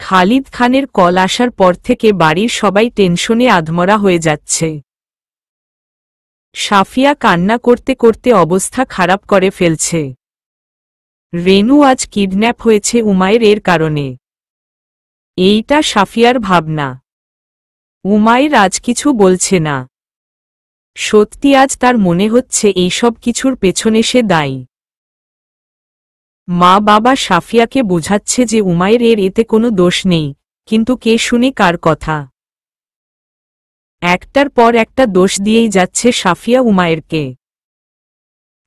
খালিদ খানের কল আসার পর থেকে বাড়ির সবাই টেনশনে আধমরা হয়ে যাচ্ছে। সাফিয়া কান্না করতে করতে অবস্থা খারাপ করে ফেলছে। রেনু আজ কিডন্যাপ হয়েছে উমায়ের এর কারণে। এইটা সাফিয়ার ভাবনা। উমায়ের আজ কিছু বলছে না। সত্যি আজ তার মনে হচ্ছে এইসব কিছুর পেছনে সে দায়ী। মা বাবা সাফিয়াকে বোঝাচ্ছে যে উমায়ের এর এতে কোনো দোষ নেই, কিন্তু কে শুনে কার কথা। একটার পর একটা দোষ দিয়েই যাচ্ছে সাফিয়া উমায়েরকে।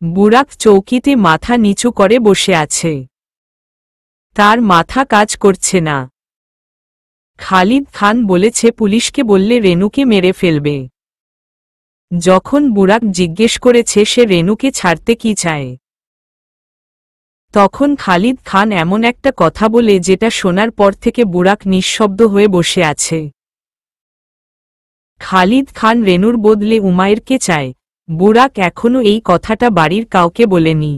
বুরাক চৌকিতে মাথা নিচু করে বসে আছে। তার মাথা কাজ করছে না। খালিদ খান বলেছে পুলিশকে বললে রেনুকে মেরে ফেলবে। যখন বুরাক জিজ্ঞেস করেছে সে রেনুকে ছাড়তে কি চায়, তখন খালিদ খান এমন একটা কথা বলে যেটা শোনার পর থেকে বুরাক নিঃশব্দ হয়ে বসে আছে। খালিদ খান রেনুর বদলে উমায়েরকে চায়। বুরাক এখনো এই কথাটা বাড়ির কাউকে বলেনি।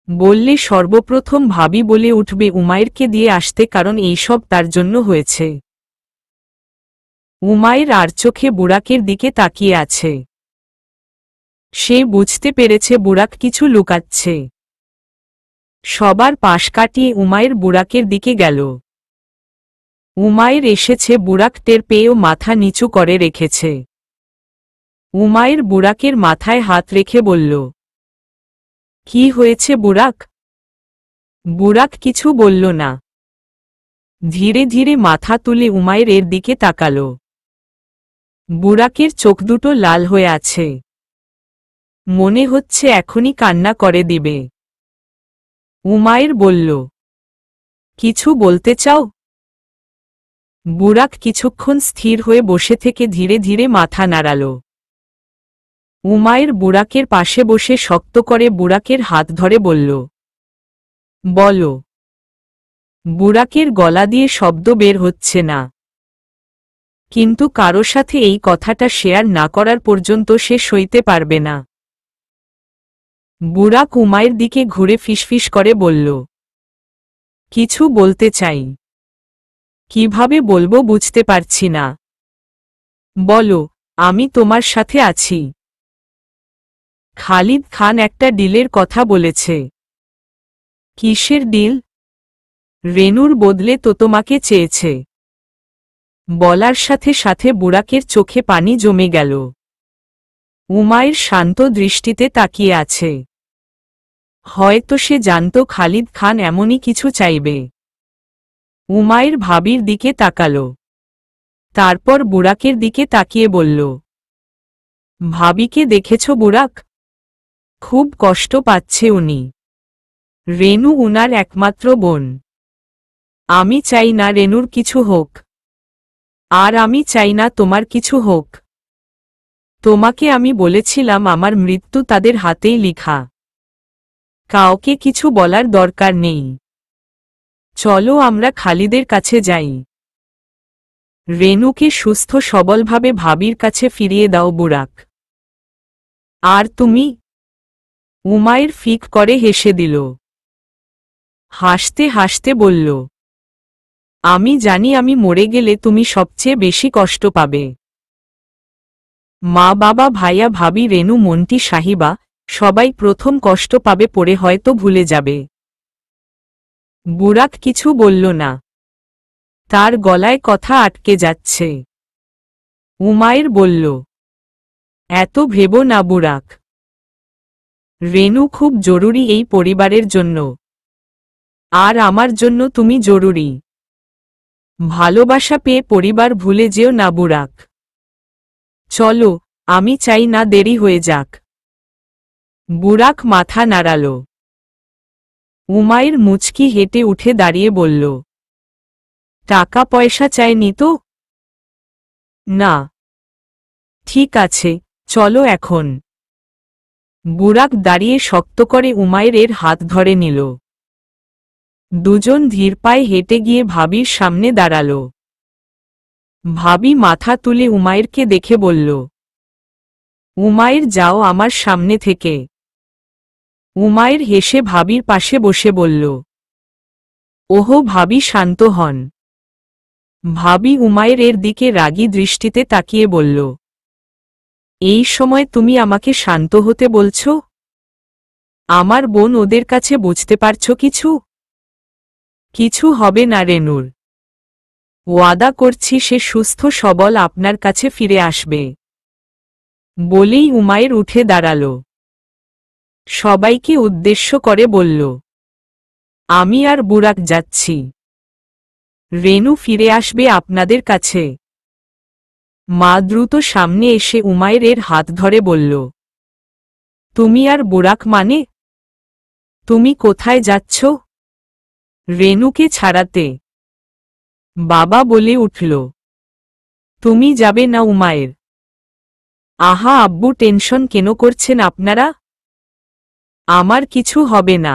বললে সর্বপ্রথম ভাবি বলে উঠবে উমায়েরকে দিয়ে আসতে, কারণ এইসব তার জন্য হয়েছে। উমায়ের আর চোখে বুরাকের দিকে তাকিয়ে আছে। সে বুঝতে পেরেছে বুরাক কিছু লুকাচ্ছে। সবার পাশ কাটিয়ে উমায়ের বুরাকের দিকে গেল। উমায়ের এসেছে বুরাক টের পেয়েও মাথা নিচু করে রেখেছে। উমায়ের বুরাকের মাথায় হাত রেখে বলল, কি হয়েছে বুরাক? বুরাক কিছু বলল না। ধীরে ধীরে মাথা তুলে উমায়ের এর দিকে তাকাল। বুরাকের চোখ দুটো লাল হয়ে আছে। মনে হচ্ছে এখনই কান্না করে দিবে। উমায়ের বলল, কিছু বলতে চাও? বুরাক কিছুক্ষণ স্থির হয়ে বসে থেকে ধীরে ধীরে মাথা নাড়াল। উমায়ের বুরাকের পাশে বসে শক্ত করে বুরাকের হাত ধরে বলল, বলো। বুরাকের গলা দিয়ে শব্দ বের হচ্ছে না। কিন্তু কারো সাথে এই কথাটা শেয়ার না করার পর্যন্ত সে সইতে পারবে না। বুরাক উমায়ের দিকে ঘুরে ফিসফিস করে বলল, কিছু বলতে চাই। কিভাবে বলবো বুঝতে পারছি না। বলো, আমি তোমার সাথে আছি। খালিদ খান একটা ডিলের কথা বলেছে। কিসের ডিল? রেনুর বদলে তো তোমাকে চেয়েছে। বলার সাথে সাথে বুরাকের চোখে পানি জমে গেল। উমায়ের শান্ত দৃষ্টিতে তাকিয়ে আছে। হয়তো সে জানত খালিদ খান এমনই কিছু চাইবে। উমায়ের ভাবির দিকে তাকাল। তারপর বুরাকের দিকে তাকিয়ে বলল, ভাবিকে দেখেছ বুরাক? খুব কষ্ট পাচ্ছে উনি। রেনু উনার একমাত্র বোন। আমি চাই না রেনুর কিছু হোক। আর আমি চাই না তোমার কিছু হোক। তোমাকে আমি বলেছিলাম আমার মৃত্যু তাদের হাতেই লিখা। কাউকে কিছু বলার দরকার নেই। চলো আমরা খালিদের কাছে যাই। রেনুকে সুস্থ সবলভাবে ভাবির কাছে ফিরিয়ে দাও বুরাক। আর তুমি? উমায়ের ফিক করে হেসে দিল। হাসতে হাসতে বলল, আমি জানি আমি মরে গেলে তুমি সবচেয়ে বেশি কষ্ট পাবে। মা বাবা ভাইয়া ভাবি রেনু মন্টি সাহিবা সবাই প্রথম কষ্ট পাবে, পরে হয়তো ভুলে যাবে। বুরাক কিছু বলল না। তার গলায় কথা আটকে যাচ্ছে। উমায়ের বলল, এত ভেবো না বুরাক। রেনু খুব জরুরি এই পরিবারের জন্য। আর আমার জন্য তুমি জরুরি। ভালোবাসা পেয়ে পরিবার ভুলে যেও না বুরাক। চলো, আমি চাই না দেরি হয়ে যাক। বুরাক মাথা নাড়াল। উমায়ের মুচকি হেঁটে উঠে দাঁড়িয়ে বলল, টাকা পয়সা চাইনি তো? না। ঠিক আছে, চলো এখন। বুরাক দাঁড়িয়ে শক্ত করে উমায়ের হাত ধরে নিল। দুজন ধীর পায়ে হেঁটে গিয়ে ভাবির সামনে দাঁড়াল। ভাবি মাথা তুলে উমায়েরকে দেখে বলল, উমায়ের যাও আমার সামনে থেকে। উমায়ের হেসে ভাবির পাশে বসে বলল, ওহো ভাবি শান্ত হন। ভাবি উমায়ের দিকে রাগী দৃষ্টিতে তাকিয়ে বলল, এই সময় তুমি আমাকে শান্ত হতে বলছ? আমার বোন ওদের কাছে বুঝতে পারছ কিছু? কিছু হবে না রেনুর। ওয়াদা করছি সে সুস্থ সবল আপনার কাছে ফিরে আসবে। বলেই উমায়ের উঠে দাঁড়াল। সবাইকে উদ্দেশ্য করে বলল, আমি আর বুরাক যাচ্ছি। রেনু ফিরে আসবে আপনাদের কাছে। মা দ্রুত সামনে এসে উমায়ের হাত ধরে বলল, তুমি আর বুরাক মানে? তুমি কোথায় যাচ্ছ? রেনুকে ছাড়াতে। বাবা বলে উঠল, তুমি যাবে না উমায়ের? আহা আব্বু টেনশন কেন করছেন আপনারা? আমার কিছু হবে না।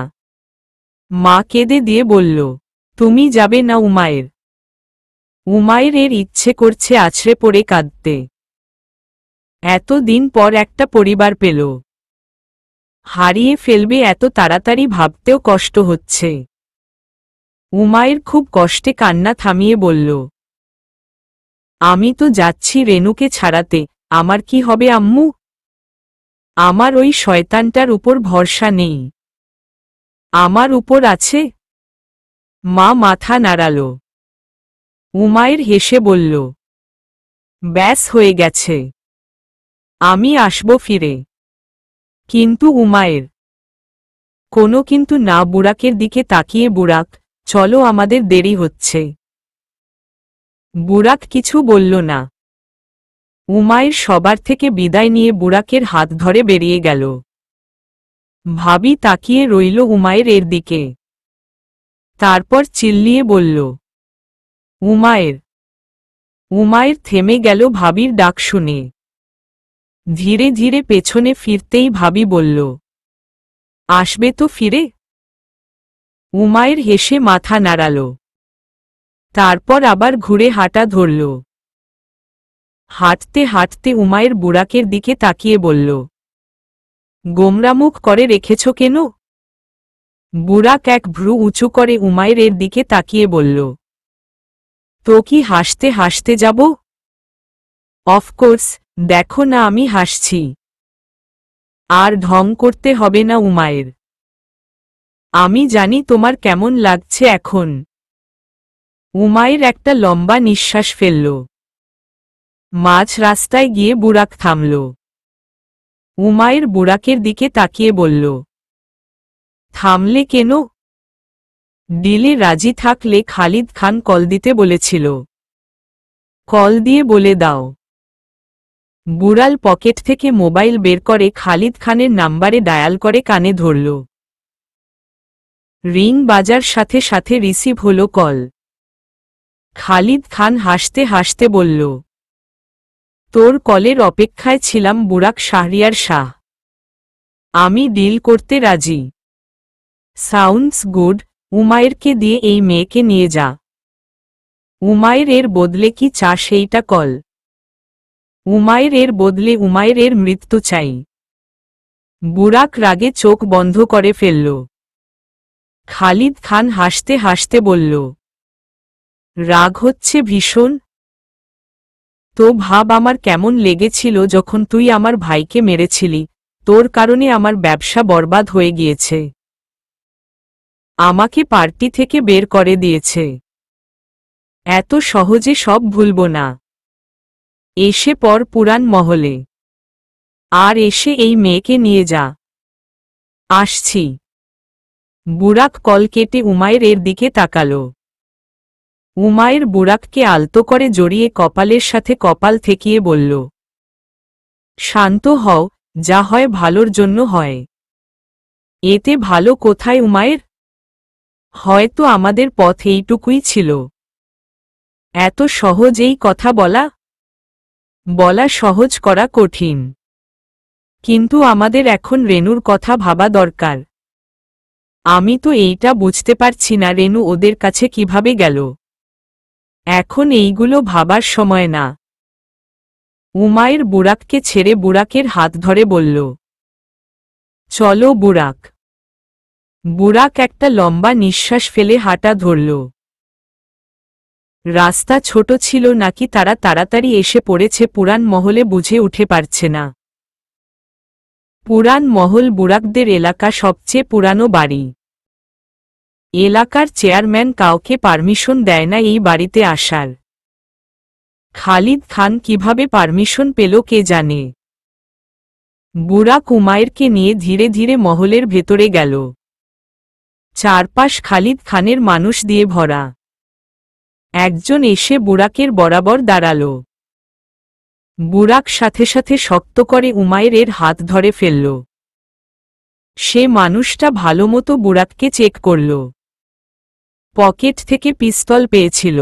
মা কেঁদে দিয়ে বলল, তুমি যাবে না উমায়ের? উমায়ের ইচ্ছে করছে আছড়ে পড়ে কাঁদতে। এতদিন পর একটা পরিবার পেল, হারিয়ে ফেলবে এত তাড়াতাড়ি ভাবতেও কষ্ট হচ্ছে। উমায়ের খুব কষ্টে কান্না থামিয়ে বলল, আমি তো যাচ্ছি রেনুকে ছাড়াতে, আমার কি হবে আম্মু? আমার ওই শয়তানটার উপর ভরসা নেই। আমার উপর আছে। মা মাথা নাড়াল। উমায়ের হেসে বলল, ব্যাস হয়ে গেছে, আমি আসব ফিরে। কিন্তু উমায়ের কোনো কিন্তু না। বুরাকের দিকে তাকিয়ে, বুরাক চলো আমাদের দেরি হচ্ছে। বুরাক কিছু বলল না। উমায়ের সবার থেকে বিদায় নিয়ে বুরাকের হাত ধরে বেরিয়ে গেল। ভাবি তাকিয়ে রইল উমায়ের দিকে। তারপর চিল্লিয়ে বলল, উমায়ের। উমায়ের থেমে গেল ভাবির ডাক শুনে। ধীরে ধীরে পেছনে ফিরতেই ভাবি বলল, আসবে তো ফিরে? উমায়ের হেসে মাথা নাড়াল। তারপর আবার ঘুরে হাঁটা ধরল। হাঁটতে হাঁটতে উমায়ের বুরাকের দিকে তাকিয়ে বলল, গোমরামুখ করে রেখেছ কেন? বুরাক এক ভ্রু উঁচু করে উমায়ের দিকে তাকিয়ে বলল, তো কি হাসতে হাসতে যাব? অফকোর্স, দেখো না আমি হাসছি। আর ঢং করতে হবে না উমায়ের। আমি জানি তোমার কেমন লাগছে এখন। উমায়ের একটা লম্বা নিঃশ্বাস ফেলল। মাঝ রাস্তায় গিয়ে বুরাক থামল। উমায়ের বুরাকের দিকে তাকিয়ে বলল, থামলে কেন? ডিলে রাজি থাকলে খালিদ খান কল দিতে বলেছিল। কল দিয়ে বলে দাও। বুড়াল পকেট থেকে মোবাইল বের করে খালিদ খানের নাম্বারে ডায়াল করে কানে ধরল। রিং বাজার সাথে সাথে রিসিভ হলো কল। খালিদ খান হাসতে হাসতে বলল, তোর কলের অপেক্ষায় ছিলাম বুরাক শাহরিয়ার শাহ। আমি ডিল করতে রাজি। Sounds good. উমায়েরকে দিয়ে এই মেয়েকে নিয়ে যা। উমায়ের বদলে কি চা সেইটা কল। উমায়ের বদলে উমায়ের মৃত্যু চাই। বুরাক রাগে চোখ বন্ধ করে ফেলল। খালিদ খান হাসতে হাসতে বলল, রাগ হচ্ছে ভীষণ? তো ভাব আমার কেমন লেগেছিল যখন তুই আমার ভাইকে মেরেছিলি। তোর কারণে আমার ব্যবসা বরবাদ হয়ে গিয়েছে। আমাকে পার্টি থেকে বের করে দিয়েছে। এত সহজে সব ভুলব না। এসে পর পুরান মহলে। আর এসে এই মেয়েকে নিয়ে যা। আসছি। বুরাক কল কেটে উমায়ের দিকে তাকাল। উমায়ের বুরাককে আলতো করে জড়িয়ে কপালের সাথে কপাল ঠেকিয়ে বলল, শান্ত হও, যা হয় ভালোর জন্য হয়। এতে ভালো কোথায় উমায়ের? হয়তো আমাদের পথ এইটুকুই ছিল। এত সহজ এই কথা বলা? বলা সহজ, করা কঠিন। কিন্তু আমাদের এখন রেনুর কথা ভাবা দরকার। আমি তো এইটা বুঝতে পারছি না রেনু ওদের কাছে কিভাবে গেল। এখন এইগুলো ভাবার সময় না। উমায়ের বুরাককে ছেড়ে বুরাকের হাত ধরে বলল, চলো বুরাক। বুরাক একটা লম্বা নিঃশ্বাস ফেলে হাঁটা ধরল। রাস্তা ছোট ছিল নাকি তারা তাড়াতাড়ি এসে পড়েছে পুরান মহলে বুঝে উঠে পারছে না। পুরান মহল বুরাকদের এলাকা, সবচেয়ে পুরানো বাড়ি। এলাকার চেয়ারম্যান কাউকে পারমিশন দেয় না এই বাড়িতে আসার। খালিদ খান কিভাবে পারমিশন পেল কে জানে। বুরাক উমায়েরকে নিয়ে ধীরে ধীরে মহলের ভেতরে গেল। চারপাশ খালিদ খানের মানুষ দিয়ে ভরা। একজন এসে বুরাকের বরাবর দাঁড়াল। বুরাক সাথে সাথে শক্ত করে উমায়েরের হাত ধরে ফেলল। সে মানুষটা ভালোমতো বুরাককে চেক করল। পকেট থেকে পিস্তল পেয়েছিল,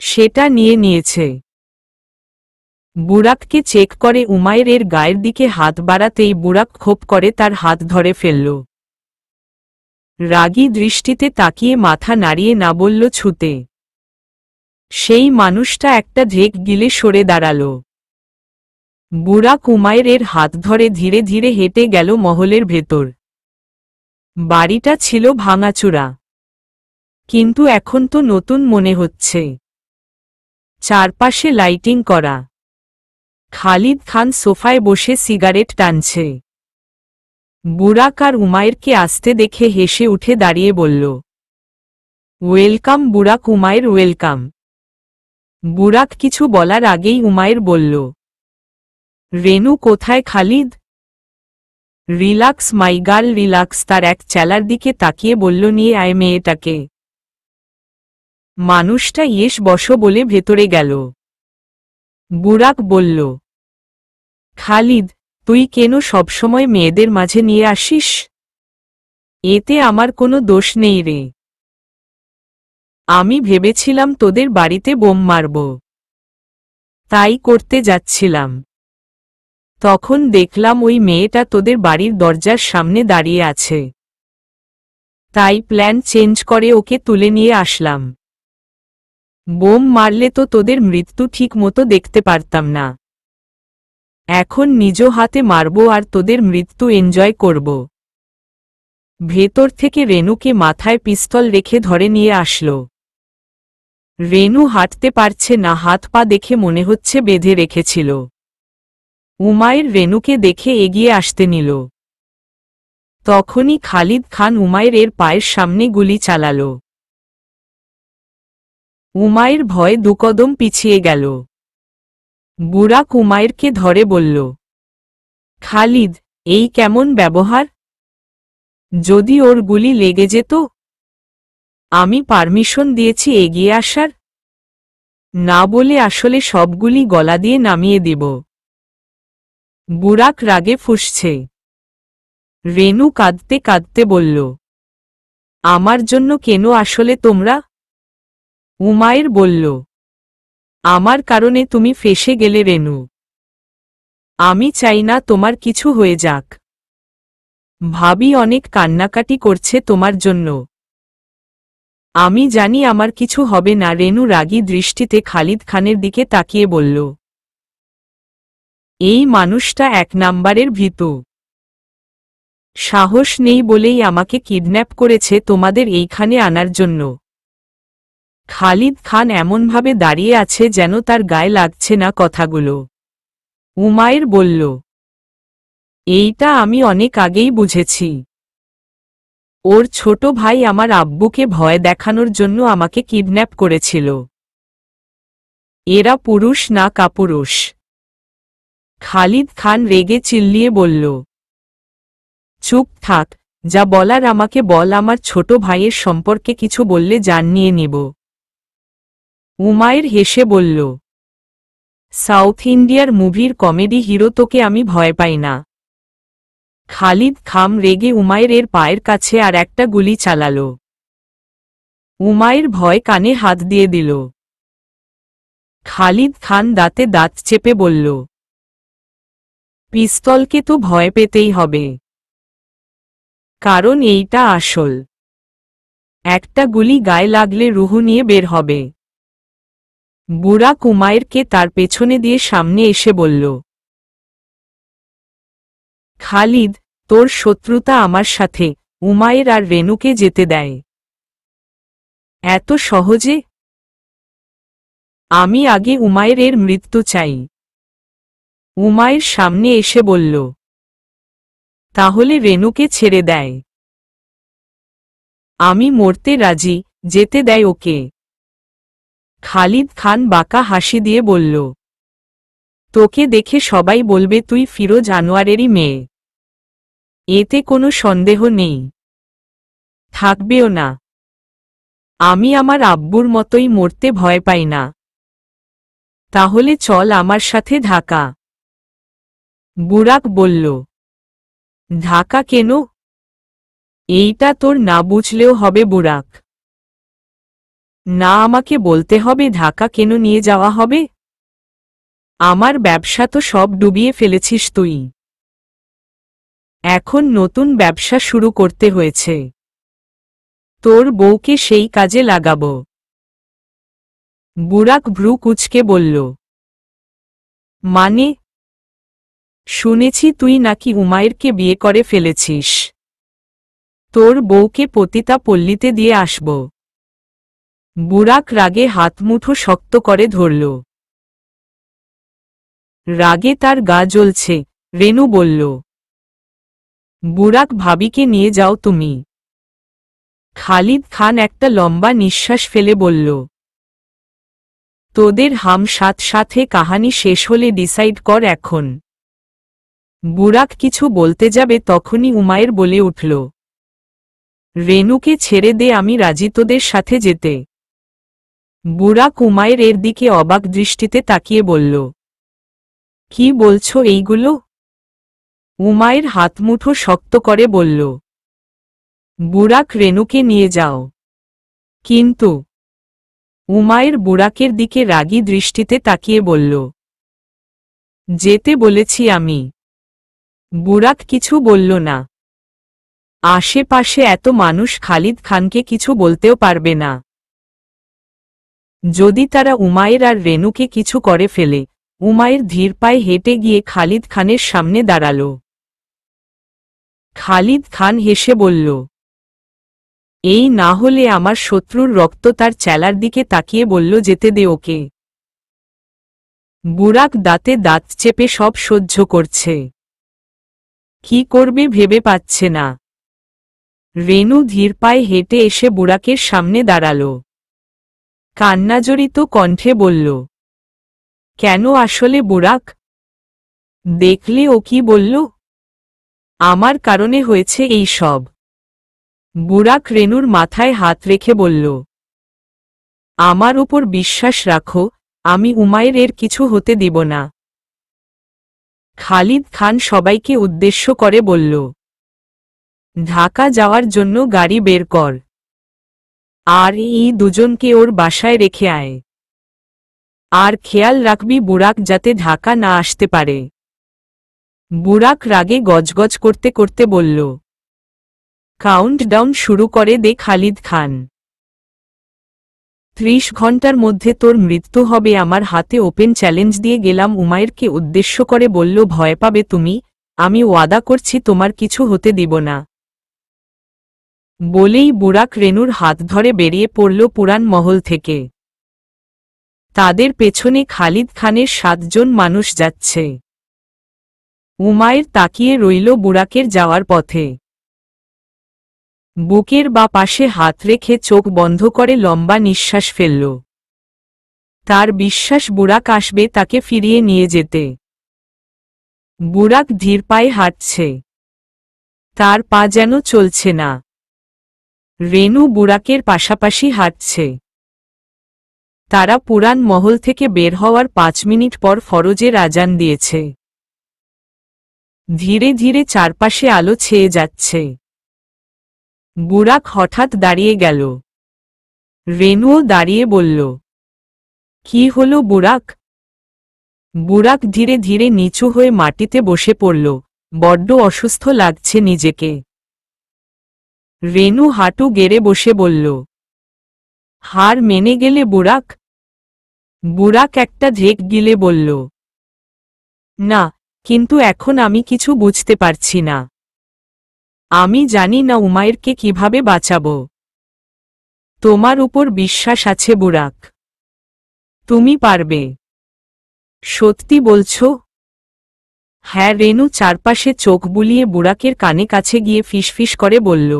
সেটা নিয়ে নিয়েছে। বুরাককে চেক করে উমায়েরের গায়ের দিকে হাত বাড়াতেই বুরাক ক্ষোভ করে তার হাত ধরে ফেলল। রাগী দৃষ্টিতে তাকিয়ে মাথা নাড়িয়ে না বলল ছুতে। সেই মানুষটা একটা ঢেক গিলে সরে দাঁড়াল। বুরাক উমায়েরের হাত ধরে ধীরে ধীরে হেঁটে গেল মহলের ভেতর। বাড়িটা ছিল ভাঙাচুরা, কিন্তু এখন তো নতুন মনে হচ্ছে। চারপাশে লাইটিং করা। খালিদ খান সোফায় বসে সিগারেট টানছে। বুরাক আর উমায়েরকে আসতে দেখে হেসে উঠে দাঁড়িয়ে বলল, ওয়েলকাম বুরাক। উমায়ের ওয়েলকাম। বুরাক কিছু বলার আগেই উমায়ের বলল, রেনু কোথায় Khalid? Relax my girl, relax. তার এক চেলার দিকে তাকিয়ে বলল, নিয়ে আয় মেয়েটাকে। মানুষটা ইয়েস বসো বলে ভেতরে গেল। বুরাক বলল, খালিদ, তুই কেন সবসময় মেয়েদের মাঝে নিয়ে আসিস? এতে আমার কোনো দোষ নেই রে। আমি ভেবেছিলাম তোদের বাড়িতে বোম মারব, তাই করতে যাচ্ছিলাম। তখন দেখলাম ওই মেয়েটা তোদের বাড়ির দরজার সামনে দাঁড়িয়ে আছে, তাই প্ল্যান চেঞ্জ করে ওকে তুলে নিয়ে আসলাম। বোম মারলে তো তোদের মৃত্যু ঠিক মতো দেখতে পারতাম না। এখন নিজ হাতে মারব আর তোদের মৃত্যু এনজয় করব। ভেতর থেকে রেনুকে মাথায় পিস্তল রেখে ধরে নিয়ে আসল। রেনু হাঁটতে পারছে না, হাত পা দেখে মনে হচ্ছে বেঁধে রেখেছিল। উমায়ের রেনুকে দেখে এগিয়ে আসতে নিল। তখনই খালিদ খান উমায়ের পায়ের সামনে গুলি চালাল। উমায়ের ভয়ে দুকদম পিছিয়ে গেল। বুরাক উমায়েরকে ধরে বলল, খালিদ, এই কেমন ব্যবহার? যদি ওর গুলি লেগে যেত? আমি পারমিশন দিয়েছি এগিয়ে আসার, না বলে আসলে সবগুলি গলা দিয়ে নামিয়ে দিব। বুরাক রাগে ফুঁসছে। রেনু কাঁদতে কাঁদতে বলল, আমার জন্য কেন আসলে তোমরা? উমায়ের বলল, আমার কারণে তুমি ফেঁসে গেলে রেনু। আমি চাই না তোমার কিছু হয়ে যাক। ভাবি অনেক কান্নাকাটি করছে তোমার জন্য। আমি জানি আমার কিছু হবে না। রেনু রাগী দৃষ্টিতে খালিদ খানের দিকে তাকিয়ে বলল, এই মানুষটা এক নাম্বারের ভীতু। সাহস নেই বলেই আমাকে কিডন্যাপ করেছে তোমাদের এইখানে আনার জন্য। খালিদ খান এমনভাবে দাঁড়িয়ে আছে যেন তার গায়ে লাগছে না কথাগুলো। উমায়ের বলল, এইটা আমি অনেক আগেই বুঝেছি। ওর ছোট ভাই আমার আব্বুকে ভয় দেখানোর জন্য আমাকে কিডন্যাপ করেছিল। এরা পুরুষ না কাপুরুষ। খালিদ খান রেগে চিল্লিয়ে বলল, চুপ থাক, যা বলার আমাকে বল। আমার ছোট ভাইয়ের সম্পর্কে কিছু বললে জান নিয়ে নিব। উমায়ের হেসে বলল, সাউথ ইন্ডিয়ার মুভির কমেডি হিরো, তোকে আমি ভয় পাই না। খালিদ খান রেগে উমায়ের পায়ের কাছে আর একটা গুলি চালাল। উমায়ের ভয় কানে হাত দিয়ে দিল। খালিদ খান দাঁতে দাঁত চেপে বলল, পিস্তলকে তো ভয় পেতেই হবে, কারণ এইটা আসল। একটা গুলি গায়ে লাগলে রুহু নিয়ে বের হবে। বুরাক উমায়েরকে তার পেছনে দিয়ে সামনে এসে বলল, খালিদ, তোর শত্রুতা আমার সাথে, উমায়ের আর রেনুকে যেতে দেয়। এত সহজে? আমি আগে উমায়ের মৃত্যু চাই। উমায়ের সামনে এসে বলল। তাহলে রেনুকে ছেড়ে দেয়। আমি মরতে রাজি, যেতে দেয় ওকে। খালিদ খান বাঁকা হাসি দিয়ে বলল। তোকে দেখে সবাই বলবে তুই ফিরোজ আনোয়ারেরই মেয়ে। এতে কোনো সন্দেহ নেই। থাকবেও না। আমি আমার আব্বুর মতোই মরতে ভয় পাই না। তাহলে চল আমার সাথে ঢাকা। বুরাক বলল। ঢাকা কেন? এইটা তোর না বুঝলেও হবে বুরাক। না, আমাকে বলতে হবে ঢাকা কেন নিয়ে যাওয়া হবে? আমার ব্যবসা তো সব ডুবিয়ে ফেলেছিস তুই। এখন নতুন ব্যবসা শুরু করতে হয়েছে। তোর বউকে সেই কাজে লাগাবো। বুরাক ভ্রু কুঁচকে বলল। মানে? শুনেছি তুই নাকি উমায়েরকে বিয়ে করে ফেলেছিস। তোর বউকে পতিতা পল্লীতে দিয়ে আসব। বুরাক রাগে হাতমুঠো শক্ত করে ধরল। রাগে তার গা জ্বলছে। রেনু বলল। বুরাক ভাবিকে নিয়ে যাও তুমি। খালিদ খান একটা লম্বা নিঃশ্বাস ফেলে বলল। তোদের হাম সাথে কাহানি শেষ হলে ডিসাইড কর এখন। বুরাক কিছু বলতে যাবে তখনই উমায়ের বলে উঠল। রেনুকে ছেড়ে দে, আমি রাজি তোদের সাথে যেতে। বুরাক উমায়ের দিকে অবাক দৃষ্টিতে তাকিয়ে বলল। কি বলছো এইগুলো? উমায়ের হাতমুঠো শক্ত করে বলল। বুরাক রেনুকে নিয়ে যাও। কিন্তু উমায়ের বুরাকের দিকে রাগী দৃষ্টিতে তাকিয়ে বলল। যেতে বলেছি আমি। বুরাক কিছু বলল না। আশেপাশে এত মানুষ খালিদ খানকে কিছু বলতেও পারবে না। যদি তারা উমায়ের আর রেনুকে কিছু করে ফেলে। উমায়ের ধীর পায়ে হেঁটে গিয়ে খালিদ খানের সামনে দাঁড়াল। খালিদ খান হেসে বলল। এই না হলে আমার শত্রুর রক্ত, তার চেলার দিকে তাকিয়ে বলল, যেতে দে ওকে। বুরাক দাঁতে দাঁত চেপে সব সহ্য করছে। কি করবে ভেবে পাচ্ছে না। রেনু ধীর পায়ে হেঁটে এসে বুরাকের সামনে দাঁড়াল। কান্নাজড়িত কণ্ঠে বলল। কেন আসলে বুরাক? দেখলে ও কি বলল? আমার কারণে হয়েছে এই সব। বুরাক রেনুর মাথায় হাত রেখে বলল। আমার উপর বিশ্বাস রাখো, আমি উমায়ের কিছু হতে দিব না। খালিদ খান সবাইকে উদ্দেশ্য করে বলল। ঢাকা যাওয়ার জন্য গাড়ি বের কর। আর এই দুজনকে ওর বাসায় রেখে আয়। আর খেয়াল রাখবি বুরাক যাতে ঢাকা না আসতে পারে। বুরাক রাগে গজগজ করতে করতে বলল। কাউন্টডাউন শুরু করে দে খালিদ খান। 30 ঘন্টার মধ্যে তোর মৃত্যু হবে আমার হাতে, ওপেন চ্যালেঞ্জ দিয়ে গেলাম। উমায়েরকে উদ্দেশ্য করে বলল। ভয় পাবে তুমি, আমি ওয়াদা করছি তোমার কিছু হতে দিব না। বলেই বুরাক রেনুর হাত ধরে বেরিয়ে পড়ল পুরান মহল থেকে। তাদের পেছনে খালিদ খানের 7 জন মানুষ যাচ্ছে। উমায়ের তাকিয়ে রইল বুরাকের যাওয়ার পথে। বুকের বা পাশে হাত রেখে চোখ বন্ধ করে লম্বা নিঃশ্বাস ফেলল। তার বিশ্বাস বুরাক আসবে তাকে ফিরিয়ে নিয়ে যেতে। বুরাক ধীর পায়ে হাঁটছে। তার পা যেন চলছে না। রেনু বুরাকের পাশাপাশি হাঁটছে। তারা পুরান মহল থেকে বের হওয়ার 5 মিনিট পর ফরজের আজান দিয়েছে। ধীরে ধীরে চারপাশে আলো ছেয়ে যাচ্ছে। বুরাক হঠাৎ দাঁড়িয়ে গেল। রেনুও দাঁড়িয়ে বলল। কি হলো বুরাক? বুরাক ধীরে ধীরে নিচু হয়ে মাটিতে বসে পড়ল। বড্ড অসুস্থ লাগছে নিজেকে। রেনু হাঁটু গেড়ে বসে বলল। হার মেনে গেলে বুরাক? বুরাক একটা ঝেঁক গিলে বলল। না, কিন্তু এখন আমি কিছু বুঝতে পারছি না। আমি জানি না উমাইরকে কিভাবে বাঁচাবো। তোমার উপর বিশ্বাস আছে বুরাক, তুমি পারবে। সত্যি বলছো? হ্যাঁ। রেনু চারপাশে চোখ বুলিয়ে বুরাকের কানে কাছে গিয়ে ফিসফিস করে বলল,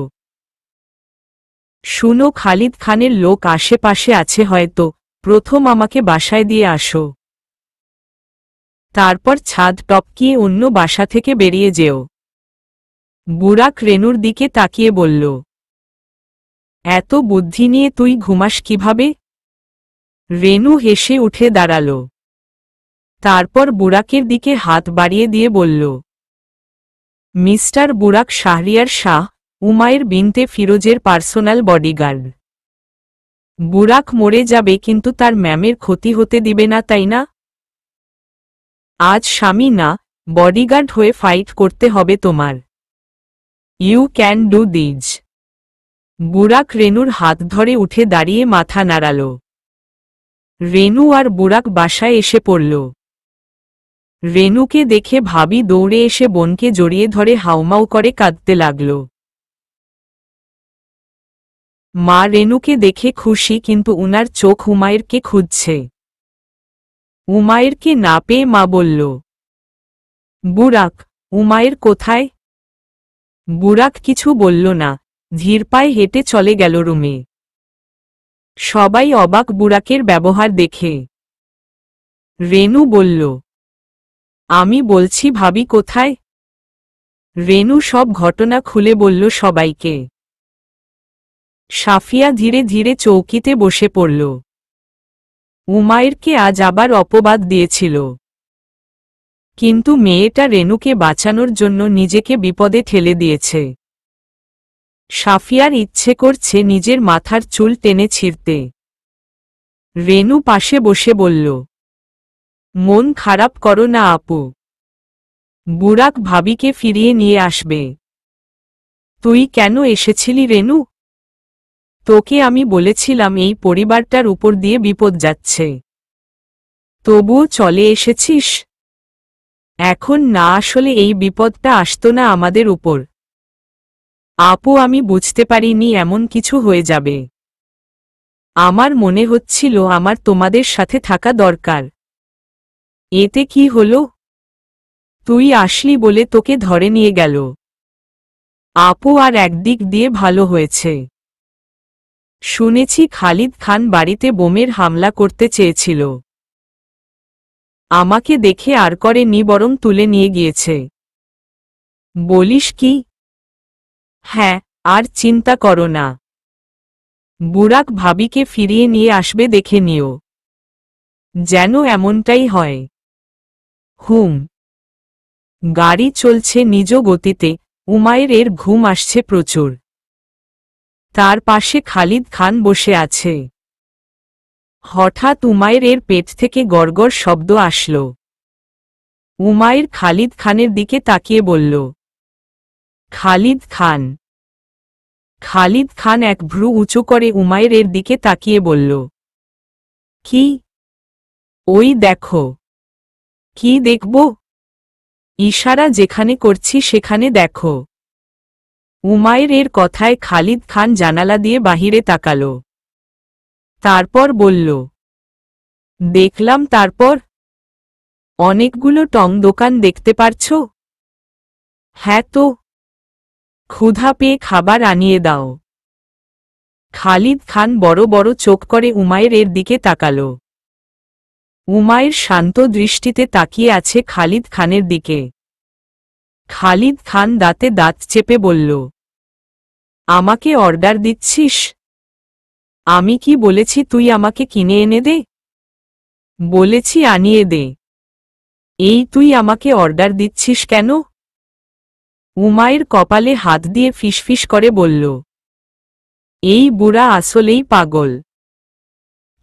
শুনো, খালিদ খানের লোক আশেপাশে আছে হয়তো, প্রথম আমাকে বাসায় দিয়ে আসো, তারপর ছাদ টপকিয়ে অন্য বাসা থেকে বেরিয়ে যেও। বুরাক রেনুর দিকে তাকিয়ে বলল, এত বুদ্ধি নিয়ে তুই ঘুমাস কিভাবে? রেনু হেসে উঠে দাঁড়াল, তারপর বুরাকের দিকে হাত বাড়িয়ে দিয়ে বলল, মিস্টার বুরাক শাহরিয়ার শাহ, উমাইর বিনতে ফিরোজের পার্সোনাল বডিগার্ড। বুরাক মরে যাবে কিন্তু তার ম্যামের ক্ষতি হতে দিবে না, তাই না? আজ স্বামী না, বডিগার্ড হয়ে ফাইট করতে হবে তোমার। You can do this. Burak রেনুর হাত ধরে উঠে দাঁড়িয়ে মাথা নাড়াল। রেনু আর বুরাক বাসায় এসে পড়ল। রেনুকে দেখে ভাবি দৌড়ে এসে বোনকে জড়িয়ে ধরে হাউমাউ করে কাঁদতে লাগল। মা রেনুকে দেখে খুশি, কিন্তু উনার চোখ উমাইরকে খুঁজছে। উমাইরকে না পেয়ে মা বলল, বুরাক, উমাইর কোথায়? বুরাক কিছু বলল না, ধীর পায়ে হেঁটে চলে গেল রুমে। সবাই অবাক বুরাকের ব্যবহার দেখে। রেনু বলল, আমি বলছি ভাবি কোথায়? রেনু সব ঘটনা খুলে বলল সবাইকে। সাফিয়া ধীরে ধীরে চৌকিতে বসে পড়ল। উমাইরকে আজ আবার অপবাদ দিয়েছিল, কিন্তু মেয়েটা রেনুকে বাঁচানোর জন্য নিজেকে বিপদে ঠেলে দিয়েছে। সাফিয়ার ইচ্ছে করছে নিজের মাথার চুল টেনে ছিঁড়তে। রেনু পাশে বসে বলল, মন খারাপ করো না আপু, বুরাক ভাবিকে ফিরিয়ে নিয়ে আসবে। তুই কেন এসেছিলি রেনু? তোকে আমি বলেছিলাম এই পরিবারটার উপর দিয়ে বিপদ যাচ্ছে, তবুও চলে এসেছিস। এখন না আসলে এই বিপদটা আসতো না আমাদের উপর। আপু, আমি বুঝতে পারিনি এমন কিছু হয়ে যাবে। আমার মনে হচ্ছিল আমার তোমাদের সাথে থাকা দরকার। এতে কি হলো? তুই আসলি বলে তোকে ধরে নিয়ে গেল। আপু, আর একদিক দিয়ে ভালো হয়েছে। শুনেছি খালিদ খান বাড়িতে বোমের হামলা করতে চেয়েছিল। আমাকে দেখে আর করেনি, বরং তুলে নিয়ে গিয়েছে। বলিস কি? হ্যাঁ, আর চিন্তা করো না, বুরাক ভাবিকে ফিরিয়ে নিয়ে আসবে, দেখে নিও যেন এমনটাই হয়। হুম। গাড়ি চলছে নিজ গতিতে। উমাইরের ঘুম আসছে প্রচুর। তার পাশে খালিদ খান বসে আছে। হঠাৎ উমাইরের পেট থেকে গড়গড় শব্দ আসল। উমাইর খালিদ খানের দিকে তাকিয়ে বলল, খালিদ খান। খালিদ খান এক ভ্রু উঁচু করে উমাইরের দিকে তাকিয়ে বলল, কি? ওই দেখো। কি দেখব? ইশারা যেখানে করছি সেখানে দেখো। উমাইরের কথায় খালিদ খান জানালা দিয়ে বাহিরে তাকাল। তারপর বলল, দেখলাম। তারপর? অনেকগুলো টং দোকান দেখতে পারছ? হ্যাঁ তো। ক্ষুধা পেয়ে খাবার আনিয়ে দাও। খালিদ খান বড় বড় চোখ করে উমাইরের দিকে তাকাল। উমাইর শান্ত দৃষ্টিতে তাকিয়ে আছে খালিদ খানের দিকে। খালিদ খান দাঁতে দাঁত চেপে বলল, আমাকে অর্ডার দিচ্ছিস? আমি কি বলেছি তুই আমাকে কিনে এনে দে? বলেছি আনিয়ে দে। এই তুই আমাকে অর্ডার দিচ্ছিস কেন? উমাইর কপালে হাত দিয়ে ফিসফিস করে বলল, এই বুড়া আসলেই পাগল।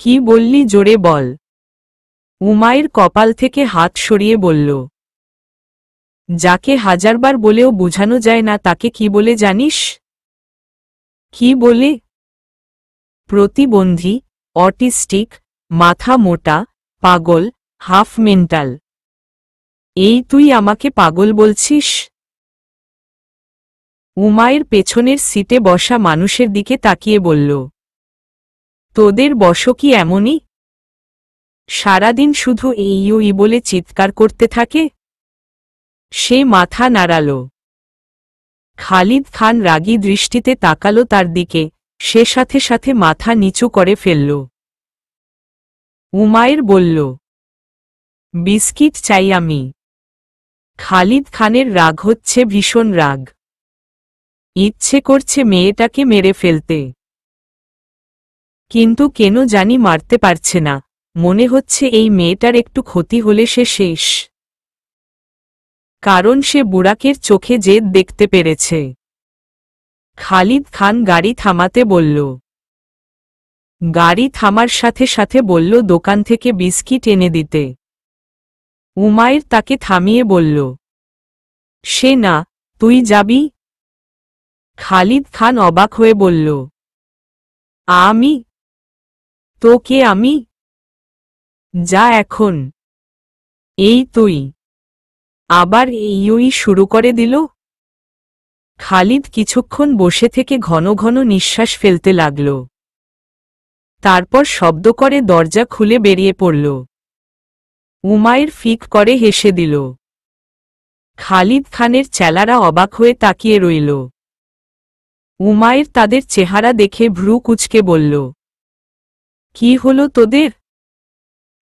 কি বললি, জোরে বল। উমাইর কপাল থেকে হাত সরিয়ে বলল, যাকে হাজারবার বলেও বোঝানো যায় না তাকে কি বলে জানিস? কি বলে? প্রতিবন্ধী, অটিস্টিক, মাথা মোটা, পাগল, হাফ মেন্টাল। এই তুই আমাকে পাগল বলছিস? উমায়ের পেছনের সিটে বসা মানুষের দিকে তাকিয়ে বলল, তোদের বশ কি এমনই? সারাদিন শুধু এই ওই বলে চিৎকার করতে থাকে? সে মাথা নাড়াল। খালিদ খান রাগী দৃষ্টিতে তাকালো তার দিকে, সে সাথে সাথে মাথা নিচু করে ফেলল। উমায়ের বলল, বিস্কিট চাই আমি। খালিদ খানের রাগ হচ্ছে ভীষণ রাগ। ইচ্ছে করছে মেয়েটাকে মেরে ফেলতে, কিন্তু কেন জানি মারতে পারছে না। মনে হচ্ছে এই মেয়েটার একটু ক্ষতি হলে সে শেষ। কারণ সে বুড়াকের চোখে জেদ দেখতে পেরেছে। খালিদ খান গাড়ি থামাতে বলল। গাড়ি থামার সাথে সাথে বলল দোকান থেকে বিস্কিট এনে দিতে। উমায়ের তাকে থামিয়ে বলল, সে না, তুই যাবি? খালিদ খান অবাক হয়ে বলল, আমি? তো কে আমি? যা এখন। এই তুই আবার এই শুরু করে দিল। খালিদ কিছুক্ষণ বসে থেকে ঘন ঘন নিঃশ্বাস ফেলতে লাগল। তারপর শব্দ করে দরজা খুলে বেরিয়ে পড়ল। উমায়ের ফিক করে হেসে দিল। খালিদ খানের চেলারা অবাক হয়ে তাকিয়ে রইল। উমায়ের তাদের চেহারা দেখে ভ্রু কুঁচকে বলল, কি হলো তোদের?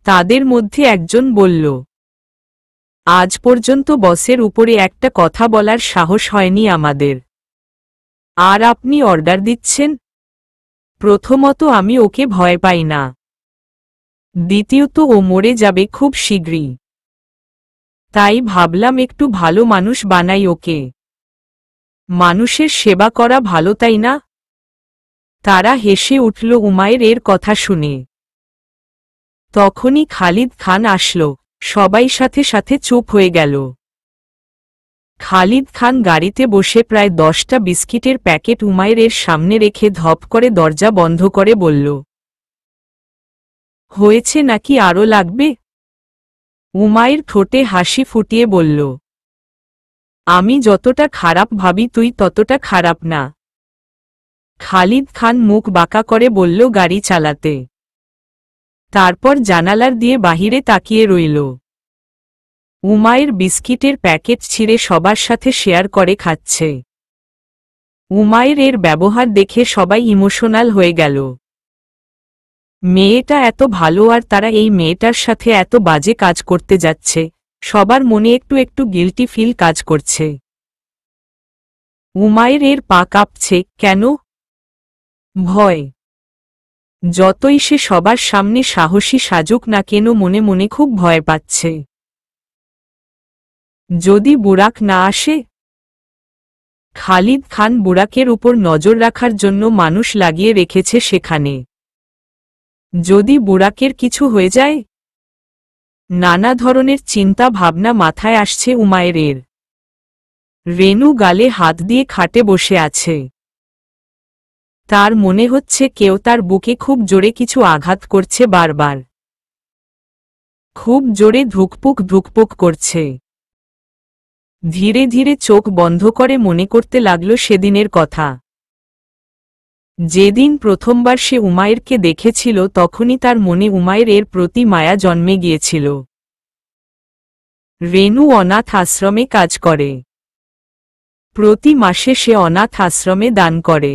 তাদের মধ্যে একজন বলল, আজ পর্যন্ত বসের উপরে একটা কথা বলার সাহস হয়নি আমাদের, আর আপনি অর্ডার দিচ্ছেন? প্রথমত আমি ওকে ভয় পাই না, দ্বিতীয়ত ও মরে যাবে খুব শীঘ্রই, তাই ভাবলাম একটু ভালো মানুষ বানাই ওকে। মানুষের সেবা করা ভালো, তাই না? তারা হেসে উঠল উমায়ের এর কথা শুনে। তখনই খালিদ খান আসল, সবাই সাথে সাথে চুপ হয়ে গেল। খালিদ খান গাড়িতে বসে প্রায় 10টা বিস্কিটের প্যাকেট উমায়ের সামনে রেখে ধপ করে দরজা বন্ধ করে বলল, হয়েছে নাকি আরও লাগবে? উমায়ের ঠোঁটে হাসি ফুটিয়ে বলল, আমি যতটা খারাপ ভাবি তুই ততটা খারাপ না। খালিদ খান মুখ বাঁকা করে বলল গাড়ি চালাতে। তারপর জানালার দিয়ে বাহিরে তাকিয়ে রইল। উমায়ের বিস্কিটের প্যাকেট ছিঁড়ে সবার সাথে শেয়ার করে খাচ্ছে। উমায়ের এর ব্যবহার দেখে সবাই ইমোশনাল হয়ে গেল। মেয়েটা এত ভালো আর তারা এই মেয়েটার সাথে এত বাজে কাজ করতে যাচ্ছে, সবার মনে একটু একটু গিল্টি ফিল কাজ করছে। উমায়ের এর পা কাঁপছে। কেন? ভয়। যতই সে সবার সামনে সাহসী সাজুক না কেন মনে মনে খুব ভয় পাচ্ছে। যদি বুরাক না আসে? খালিদ খান বুরাকের উপর নজর রাখার জন্য মানুষ লাগিয়ে রেখেছে সেখানে। যদি বুরাকের কিছু হয়ে যায়? নানা ধরনের চিন্তা ভাবনা মাথায় আসছে উমায়ের। রেনু গালে হাত দিয়ে খাটে বসে আছে। তার মনে হচ্ছে কেউ তার বুকে খুব জোরে কিছু আঘাত করছে বারবার। খুব জোরে ধুকপুক ধুকপুক করছে। ধীরে ধীরে চোখ বন্ধ করে মনে করতে লাগল সেদিনের কথা। যেদিন প্রথমবার সে উমায়েরকে দেখেছিল তখনই তার মনে উমায়ের প্রতি মায়া জন্মে গিয়েছিল। রেনু অনাথ আশ্রমে কাজ করে। প্রতি মাসে সে অনাথ আশ্রমে দান করে।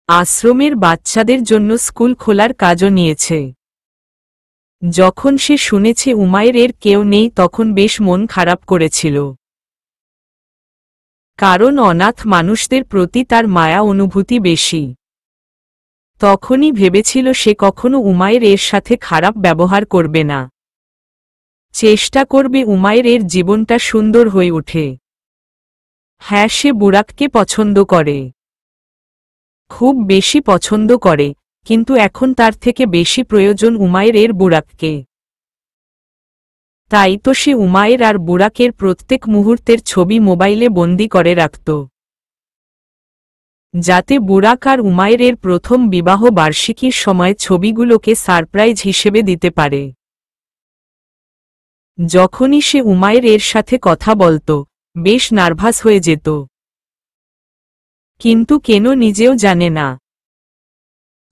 আশ্রমের বাচ্চাদের জন্য স্কুল খোলার কাজও নিয়েছে। যখন সে শুনেছে উমায়ের কেউ নেই তখন বেশ মন খারাপ করেছিল। কারণ অনাথ মানুষদের প্রতি তার মায়া অনুভূতি বেশি। তখনই ভেবেছিল সে কখনো উমায়ের সাথে খারাপ ব্যবহার করবে না। চেষ্টা করবে উমায়ের জীবনটা সুন্দর হয়ে ওঠে। হ্যাঁ, সে বুরাককে পছন্দ করে, খুব বেশি পছন্দ করে, কিন্তু এখন তার থেকে বেশি প্রয়োজন উমায়ের বুরাককে। তাই তো সে উমায়ের আর বুরাকের প্রত্যেক মুহূর্তের ছবি মোবাইলে বন্দি করে রাখত, যাতে বুরাক আর উমায়ের প্রথম বিবাহ বার্ষিকীর সময় ছবিগুলোকে সারপ্রাইজ হিসেবে দিতে পারে। যখনই সে উমায়ের সাথে কথা বলত, বেশ নার্ভাস হয়ে যেত। কিন্তু কেন নিজেও জানে না।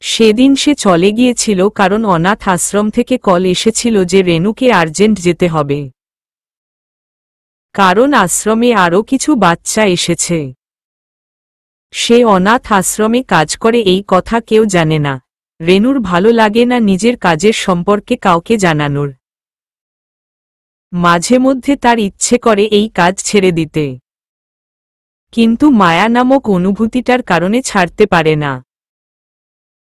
সেদিন সে চলে গিয়েছিল কারণ অনাথ আশ্রম থেকে কল এসেছিল যে রেনুকে আর্জেন্ট যেতে হবে, কারণ আশ্রমে আরও কিছু বাচ্চা এসেছে। সে অনাথ আশ্রমে কাজ করে এই কথা কেউ জানে না। রেনুর ভালো লাগে না নিজের কাজের সম্পর্কে কাউকে জানানোর। মাঝে মধ্যে তার ইচ্ছে করে এই কাজ ছেড়ে দিতে, কিন্তু মায়া নামক অনুভূতিটার কারণে ছাড়তে পারে না।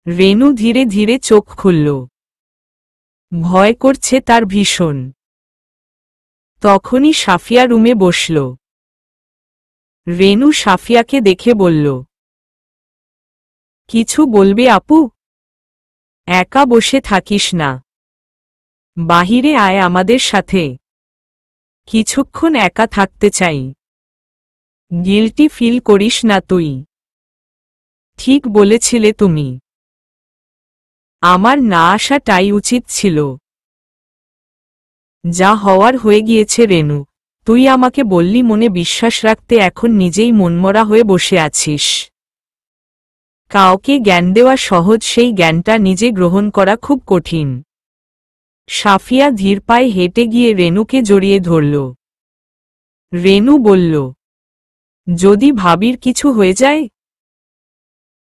রেনু ধীরে ধীরে চোখ খুলল। ভয় করছে তার ভীষণ। তখনই সাফিয়া রুমে বসল। রেনু সাফিয়াকে দেখে বলল, কিছু বলবে আপু? একা বসে থাকিস না, বাহিরে আয় আমাদের সাথে, কিছুক্ষণ একা থাকতে চাই। গিল্টি ফিল করিস না তুই। ঠিক বলেছিলে তুমি, আমার না আসাটাই উচিত ছিল। যা হওয়ার হয়ে গিয়েছে রেনু, তুই আমাকে বললি মনে বিশ্বাস রাখতে, এখন নিজেই মনমরা হয়ে বসে আছিস। কাউকে জ্ঞান দেওয়া সহজ, সেই জ্ঞানটা নিজে গ্রহণ করা খুব কঠিন। সাফিয়া ধীর পায়ে হেঁটে গিয়ে রেনুকে জড়িয়ে ধরল। রেনু বলল, যদি ভাবির কিছু হয়ে যায়?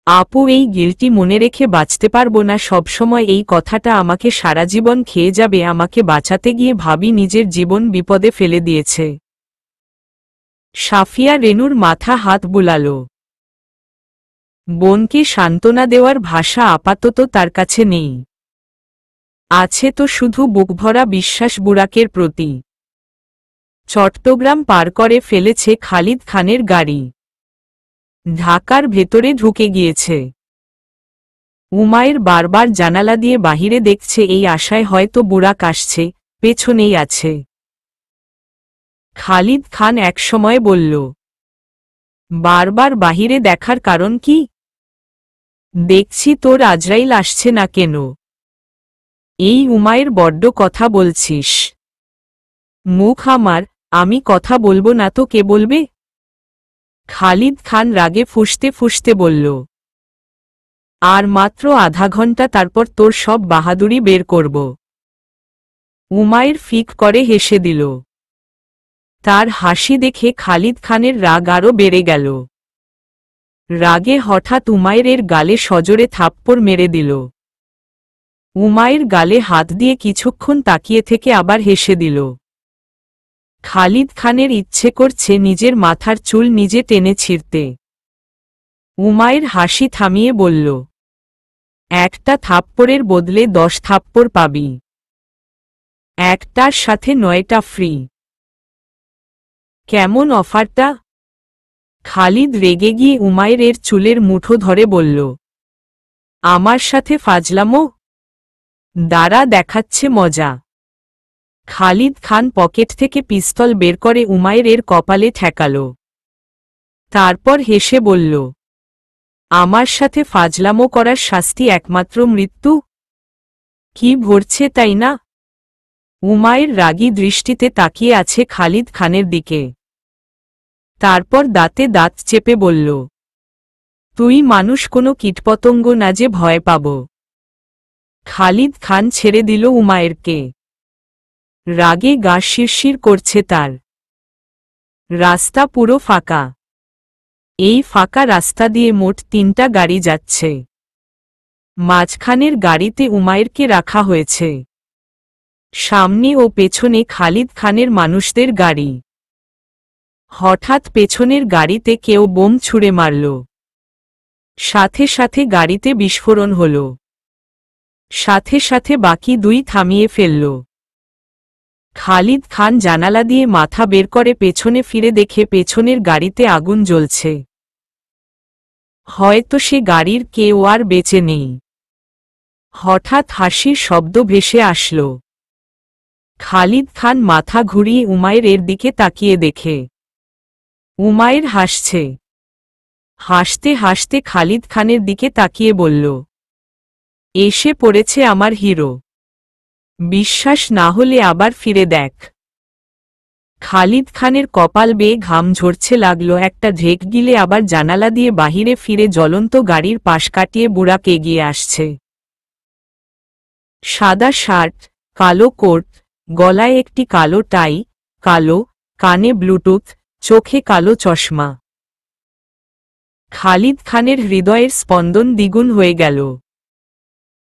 আপু, এই গিল্টি মনে রেখে বাঁচতে পারবো না সবসময়, এই কথাটা আমাকে সারা জীবন খেয়ে যাবে। আমাকে বাঁচাতে গিয়ে ভাবি নিজের জীবন বিপদে ফেলে দিয়েছে। সাফিয়া রেনুর মাথা হাত বুলাল। বোনকে সান্ত্বনা দেওয়ার ভাষা আপাতত তার কাছে নেই। আছে তো শুধু বুকভরা বিশ্বাস বুরাকের প্রতি। চট্টগ্রাম পার করে ফেলেছে খালিদ খানের গাড়ি, ঢাকার ভেতরে ঢুকে গিয়েছে। উমায়ের বারবার জানালা দিয়ে বাহিরে দেখছে, এই আশায় হয়তো বুরাক আসছে, পেছনেই আছে। খালিদ খান একসময় বলল, বারবার বাহিরে দেখার কারণ কি? দেখছি তোর আজরাইল আসছে না কেন? এই উমায়ের বড্ড কথা বলছিস। মুখ আমার, আমি কথা বলবো না তো কে বলবে? খালিদ খান রাগে ফুঁসতে ফুঁসতে বলল, আর মাত্র আধা ঘন্টা, তারপর তোর সব বাহাদুরি বের করব। উমায়ের ফিক করে হেসে দিল। তার হাসি দেখে খালিদ খানের রাগ আরও বেড়ে গেল। রাগে হঠাৎ উমায়ের গালে সজোরে থাপ্পড় মেরে দিল। উমায়ের গালে হাত দিয়ে কিছুক্ষণ তাকিয়ে থেকে আবার হেসে দিল। খালিদ খানের ইচ্ছে করছে নিজের মাথার চুল নিজে টেনে ছিঁড়তে। উমায়ের হাসি থামিয়ে বলল, একটা থাপ্পড়ের বদলে 10 থাপ্পড় পাবি, একটার সাথে 9টা ফ্রি। কেমন অফারটা? খালিদ রেগে গিয়ে উমায়ের চুলের মুঠো ধরে বলল, আমার সাথে ফাজলামো? দাঁড়া, দেখাচ্ছে মজা। খালিদ খান পকেট থেকে পিস্তল বের করে উমায়ের কপালে ঠেকাল। তারপর হেসে বলল, আমার সাথে ফাজলামো করার শাস্তি একমাত্র মৃত্যু। কি ভরছে তাই না? উমায়ের রাগী দৃষ্টিতে তাকিয়ে আছে খালিদ খানের দিকে। তারপর দাঁতে দাঁত চেপে বলল, তুই মানুষ, কোনো কীটপতঙ্গ না যে ভয় পাব। খালিদ খান ছেড়ে দিল উমায়েরকে। রাগে গা শিরশির করছে তার। রাস্তা পুরো ফাঁকা। এই ফাঁকা রাস্তা দিয়ে মোট 3টা গাড়ি যাচ্ছে। মাঝখানের গাড়িতে উমায়েরকে রাখা হয়েছে। সামনে ও পেছনে খালিদ খানের মানুষদের গাড়ি। হঠাৎ পেছনের গাড়িতে কেউ বোম ছুঁড়ে মারল। সাথে সাথে গাড়িতে বিস্ফোরণ হল। সাথে সাথে বাকি 2 থামিয়ে ফেলল। খালিদ খান জানালা দিয়ে মাথা বের করে পেছনে ফিরে দেখে পেছনের গাড়িতে আগুন জ্বলছে। হয়তো সে গাড়ির কেউ আর বেঁচে নেই। হঠাৎ হাসির শব্দ ভেসে আসল। খালিদ খান মাথা ঘুরিয়ে উমায়ের দিকে তাকিয়ে দেখে উমায়ের হাসছে। হাসতে হাসতে খালিদ খানের দিকে তাকিয়ে বলল, এসে পড়েছে আমার হিরো। বিশ্বাস না হলে আবার ফিরে দেখ। খালিদ খানের কপাল বেয়ে ঘাম ঝরছে লাগলো। একটা ঢেক গিলে আবার জানালা দিয়ে বাহিরে ফিরে জ্বলন্ত গাড়ির পাশ কাটিয়ে বুড়াক এগিয়ে আসছে। সাদা শার্ট, কালো কোট, গলায় একটি কালো টাই, কালো, কানে ব্লুটুথ, চোখে কালো চশমা। খালিদ খানের হৃদয়ের স্পন্দন দ্বিগুণ হয়ে গেল।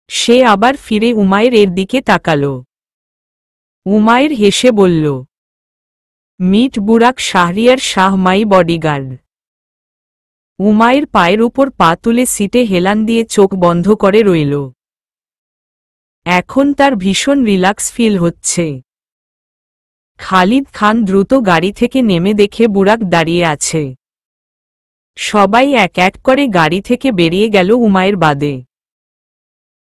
সে আবার ফিরে উমায়ের এর দিকে তাকাল। উমায়ের হেসে বলল, মিট বুরাক শাহরিয়ার শাহ মাই বডিগার্ড। উমায়ের পায়ের উপর পা তুলে সিটে হেলান দিয়ে চোখ বন্ধ করে রইল। এখন তার ভীষণ রিল্যাক্স ফিল হচ্ছে। খালিদ খান দ্রুত গাড়ি থেকে নেমে দেখে বুরাক দাঁড়িয়ে আছে। সবাই এক এক করে গাড়ি থেকে বেরিয়ে গেল উমায়ের বাদে।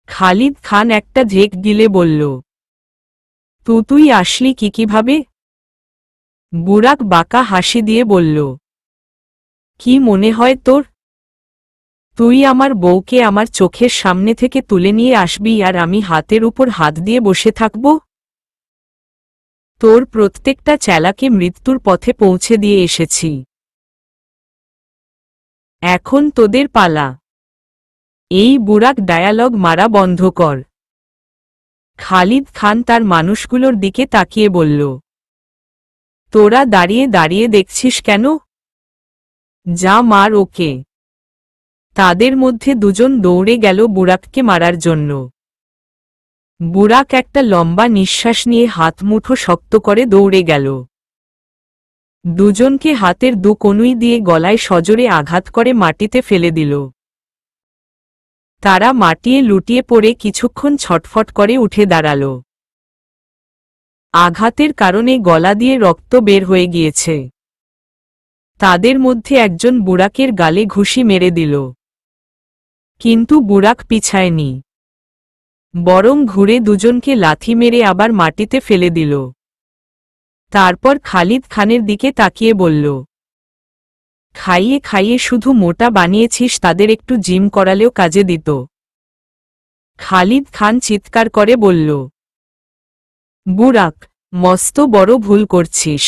খালিদ খান একটা ঝেঁক গিলে বলল, তুই আসলি কিভাবে? বুরাক বাঁকা হাসি দিয়ে বলল, কি মনে হয় তোর? তুই আমার বউকে আমার চোখের সামনে থেকে তুলে নিয়ে আসবি আর আমি হাতের উপর হাত দিয়ে বসে থাকব? তোর প্রত্যেকটা চেলাকে মৃত্যুর পথে পৌঁছে দিয়ে এসেছি। এখন তোদের পালা। এই বুরাক ডায়ালগ মারা বন্ধ কর। খালিদ খান তার মানুষগুলোর দিকে তাকিয়ে বলল, তোরা দাঁড়িয়ে দাঁড়িয়ে দেখছিস কেন? যা মার ওকে। তাদের মধ্যে দুজন দৌড়ে গেল বুরাককে মারার জন্য। বুরাক একটা লম্বা নিঃশ্বাস নিয়ে হাত মুঠো শক্ত করে দৌড়ে গেল। দুজনকে হাতের দু কনুই দিয়ে গলায় সজোরে আঘাত করে মাটিতে ফেলে দিল। তারা মাটিয়ে লুটিয়ে পড়ে কিছুক্ষণ ছটফট করে উঠে দাঁড়াল। আঘাতের কারণে গলা দিয়ে রক্ত বের হয়ে গিয়েছে। তাদের মধ্যে একজন বুরাকের গালে ঘুষি মেরে দিল। কিন্তু বুরাক পিছায়নি, বরং ঘুরে দুজনকে লাথি মেরে আবার মাটিতে ফেলে দিল। তারপর খালিদ খানের দিকে তাকিয়ে বলল, খাইয়ে খাইয়ে শুধু মোটা বানিয়েছিস, তাদের একটু জিম করালেও কাজে দিত। খালিদ খান চিৎকার করে বলল, বুরাক, মস্ত বড় ভুল করছিস।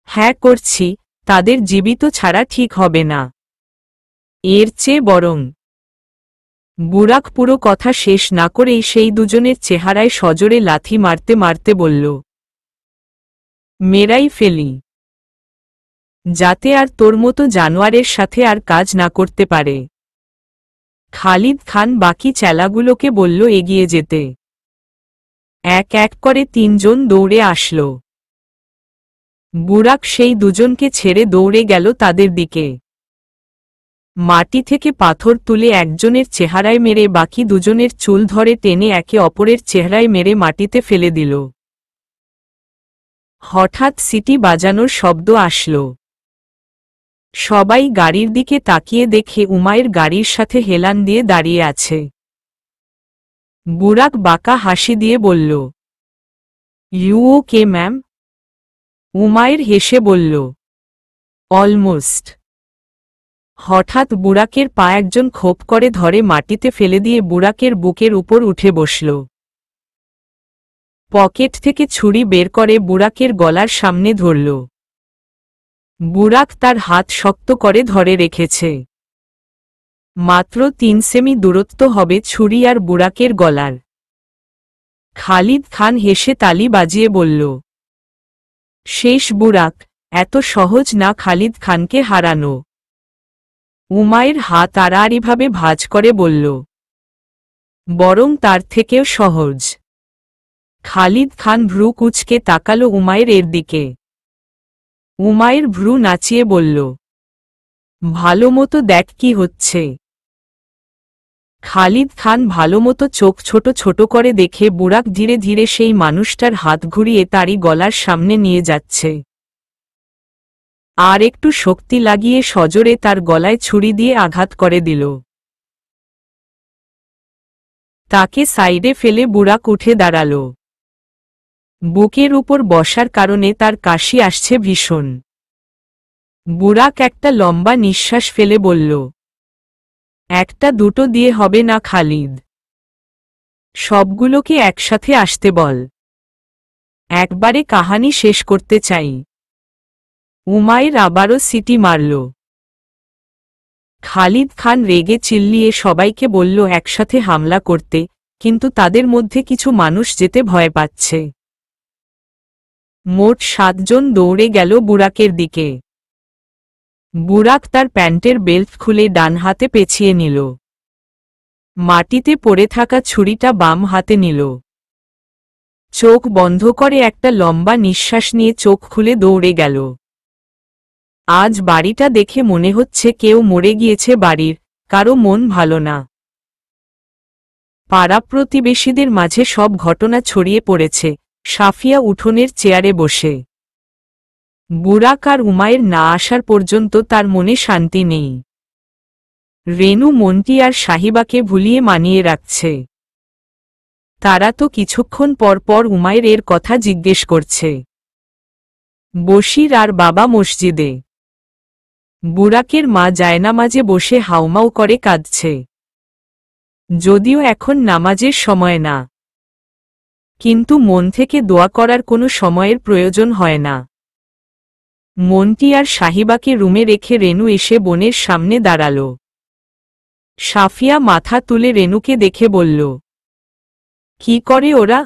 হ্যাঁ করছি, তাদের জীবিত ছাড়া ঠিক হবে না। এর চেয়ে বরং। বুরাক পুরো কথা শেষ না করেই সেই দুজনের চেহারায় সজোরে লাথি মারতে মারতে বলল, মেরাই ফেলি, যাতে আর তোর মতো জানোয়ারের সাথে আর কাজ না করতে পারে। খালিদ খান বাকি চেলাগুলোকে বলল এগিয়ে যেতে। এক এক করে তিনজন দৌড়ে আসল। বুরাক সেই দুজনকে ছেড়ে দৌড়ে গেল তাদের দিকে। মাটি থেকে পাথর তুলে একজনের চেহারায় মেরে বাকি দুজনের চুল ধরে টেনে একে অপরের চেহারায় মেরে মাটিতে ফেলে দিল। হঠাৎ সিটি বাজানোর শব্দ আসল। সবাই গাড়ির দিকে তাকিয়ে দেখে উমায়ের গাড়ির সাথে হেলান দিয়ে দাঁড়িয়ে আছে। বুরাক বাঁকা হাসি দিয়ে বলল, ইউ ওকে ম্যাম? উমায়ের হেসে বলল, অলমোস্ট। হঠাৎ বুরাকের পা একজন খোপ করে ধরে মাটিতে ফেলে দিয়ে বুরাকের বুকের উপর উঠে বসল। পকেট থেকে ছুরি বের করে বুরাকের গলার সামনে ধরল। বুরাক তার হাত শক্ত করে ধরে রেখেছে। মাত্র 3 সেমি দূরত্ব হবে ছুরি আর বুরাকের গলার। খালিদ খান হেসে তালি বাজিয়ে বলল, শেষ বুরাক, এত সহজ না খালিদ খানকে হারানো। উমায়ের হাত আড়াআড়িভাবে ভাঁজ করে বলল, বরং তার থেকেও সহজ। খালিদ খান ভ্রু কুঁচকে তাকাল উমায়ের এর দিকে। উমায়ের ভ্রু নাচিয়ে বলল, ভালোমতো দেখ কি হচ্ছে। খালিদ খান ভালোমতো চোখ ছোট ছোট করে দেখে বুরাক ধীরে ধীরে সেই মানুষটার হাত ঘুরিয়ে তারই গলার সামনে নিয়ে যাচ্ছে। আর একটু শক্তি লাগিয়ে সজোরে তার গলায় ছুরি দিয়ে আঘাত করে দিল। তাকে সাইডে ফেলে বুরাক উঠে দাঁড়াল। বুকের উপর বসার কারণে তার কাশি আসছে ভীষণ। বুরাক একটা লম্বা নিঃশ্বাস ফেলে বলল, একটা দুটো দিয়ে হবে না খালিদ, সবগুলোকে একসাথে আসতে বল। একবারে কাহানি শেষ করতে চাই। উমাইর আবারও সিটি মারল। খালিদ খান রেগে চিল্লিয়ে সবাইকে বলল একসাথে হামলা করতে, কিন্তু তাদের মধ্যে কিছু মানুষ যেতে ভয় পাচ্ছে। মোট 7 জন দৌড়ে গেল বুরাকের দিকে। বুরাক তার প্যান্টের বেল্ট খুলে ডান হাতে পেঁচিয়ে নিল। মাটিতে পড়ে থাকা ছুরিটা বাম হাতে নিল। চোখ বন্ধ করে একটা লম্বা নিঃশ্বাস নিয়ে চোখ খুলে দৌড়ে গেল। আজ বাড়িটা দেখে মনে হচ্ছে কেউ মরে গিয়েছে, বাড়ির কারো মন ভালো না। পাড়া প্রতিবেশীদের মাঝে সব ঘটনা ছড়িয়ে পড়েছে। সাফিয়া উঠোনের চেয়ারে বসে। বুরাক আর উমায়ের না আসার পর্যন্ত তার মনে শান্তি নেই। রেনু মন্টি আর সাহিবাকে ভুলিয়ে মানিয়ে রাখছে। তারা তো কিছুক্ষণ পর পর উমায়ের এর কথা জিজ্ঞেস করছে। বশির আর বাবা মসজিদে। বুরাকের মা জায়নামাজে বসে হাউমাউ করে কাঁদছে। যদিও এখন নামাজের সময় না, কিন্তু মন থেকে দোয়া করার কোনো সময়ের প্রয়োজন হয় না। মন্টি আর সাহিবাকে রুমে রেখে রেনু এসে বোনের সামনে দাঁড়াল। সাফিয়া মাথা তুলে রেনুকে দেখে বলল, কি করে ওরা?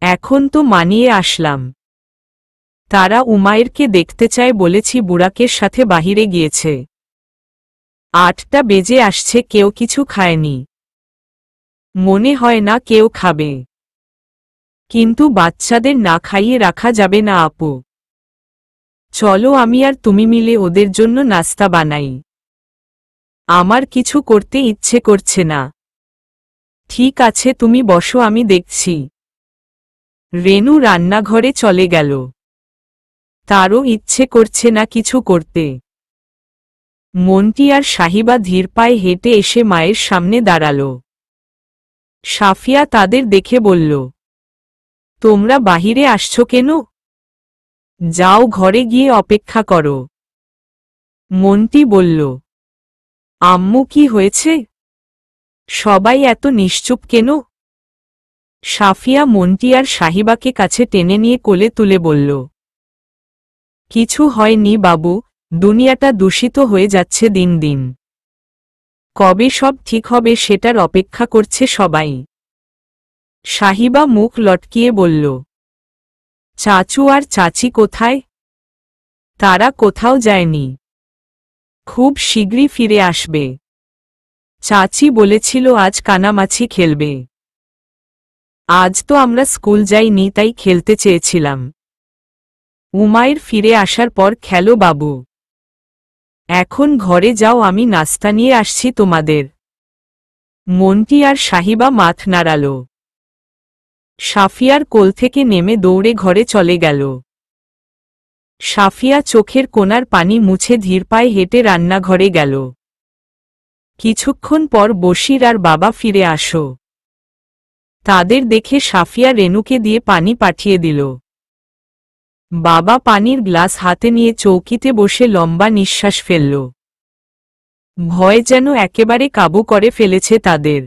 এখন তো মানিয়ে আসলাম। তারা উমায়েরকে দেখতে চায় বলেছি, বুরাকের সাথে বাহিরে গিয়েছে। 8টা বেজে আসছে, কেউ কিছু খায়নি। মনে হয় না কেউ খাবে। কিন্তু বাচ্চাদের না খাইয়ে রাখা যাবে না আপু। চলো আমি আর তুমি মিলে ওদের জন্য নাস্তা বানাই। আমার কিছু করতে ইচ্ছে করছে না। ঠিক আছে তুমি বসো, আমি দেখছি। রেনু রান্নাঘরে চলে গেল। তারও ইচ্ছে করছে না কিছু করতে। মন্টি আর সাহিবা ধীর পায়ে হেঁটে এসে মায়ের সামনে দাঁড়াল। সাফিয়া তাদের দেখে বলল, তোমরা বাহিরে আসছো কেন? যাও ঘরে গিয়ে অপেক্ষা করো। মন্টি বলল, আম্মু কি হয়েছে? সবাই এত নিশ্চুপ কেন? সাফিয়া মন্টি আর সাহিবাকে কাছে টেনে নিয়ে কোলে তুলে বলল, কিছু হয়নি বাবু, দুনিয়াটা দূষিত হয়ে যাচ্ছে দিন দিন। কবে সব ঠিক হবে সেটার অপেক্ষা করছে সবাই। সাহিবা মুখ লটকিয়ে বলল, চাচু আর চাচি কোথায়? তারা কোথাও যায়নি, খুব শীঘ্রই ফিরে আসবে। চাচি বলেছিল আজ কানামাছি খেলবে। আজ তো আমরা স্কুল যাইনি, তাই খেলতে চেয়েছিলাম। উমায়ের ফিরে আসার পর খেলো বাবু। এখন ঘরে যাও, আমি নাস্তা নিয়ে আসছি তোমাদের। মন্টি আর সাহিবা মাথ নাড়াল। সাফিয়ার কোল থেকে নেমে দৌড়ে ঘরে চলে গেল। সাফিয়া চোখের কোণার পানি মুছে ধীর পায়ে হেঁটে রান্নাঘরে গেল। কিছুক্ষণ পর বশির আর বাবা ফিরে আসো। তাদের দেখে সাফিয়া রেনুকে দিয়ে পানি পাঠিয়ে দিল। বাবা পানির গ্লাস হাতে নিয়ে চৌকিতে বসে লম্বা নিঃশ্বাস ফেলল। ভয় যেন একেবারে কাবু করে ফেলেছে তাদের।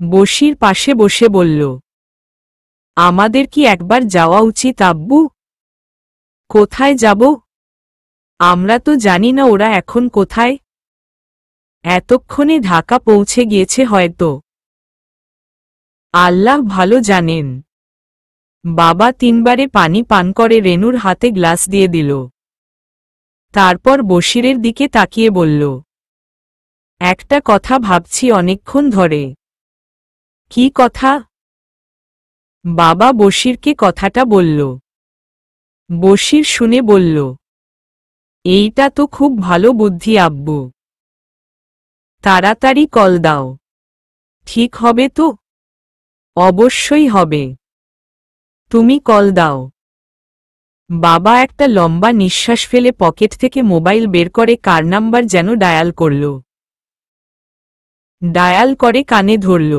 বশির পাশে বসে বলল, আমাদের কি একবার যাওয়া উচিত আব্বু? কোথায় যাব? আমরা তো জানি না ওরা এখন কোথায়। এতক্ষণে ঢাকা পৌঁছে গিয়েছে হয়তো। আল্লাহ ভালো জানেন। বাবা 3বারে পানি পান করে রেনুর হাতে গ্লাস দিয়ে দিল। তারপর বশিরের দিকে তাকিয়ে বলল, একটা কথা ভাবছি অনেকক্ষণ ধরে। কি কথা? বাবা বশিরকে কথাটা বলল। বশির শুনে বলল, এইটা তো খুব ভালো বুদ্ধি আব্বু। তাড়াতাড়ি কল দাও। ঠিক হবে তো? অবশ্যই হবে। তুমি কল দাও। বাবা একটা লম্বা নিঃশ্বাস ফেলে পকেট থেকে মোবাইল বের করে কার নাম্বার যেন ডায়াল করল। ডায়াল করে কানে ধরল।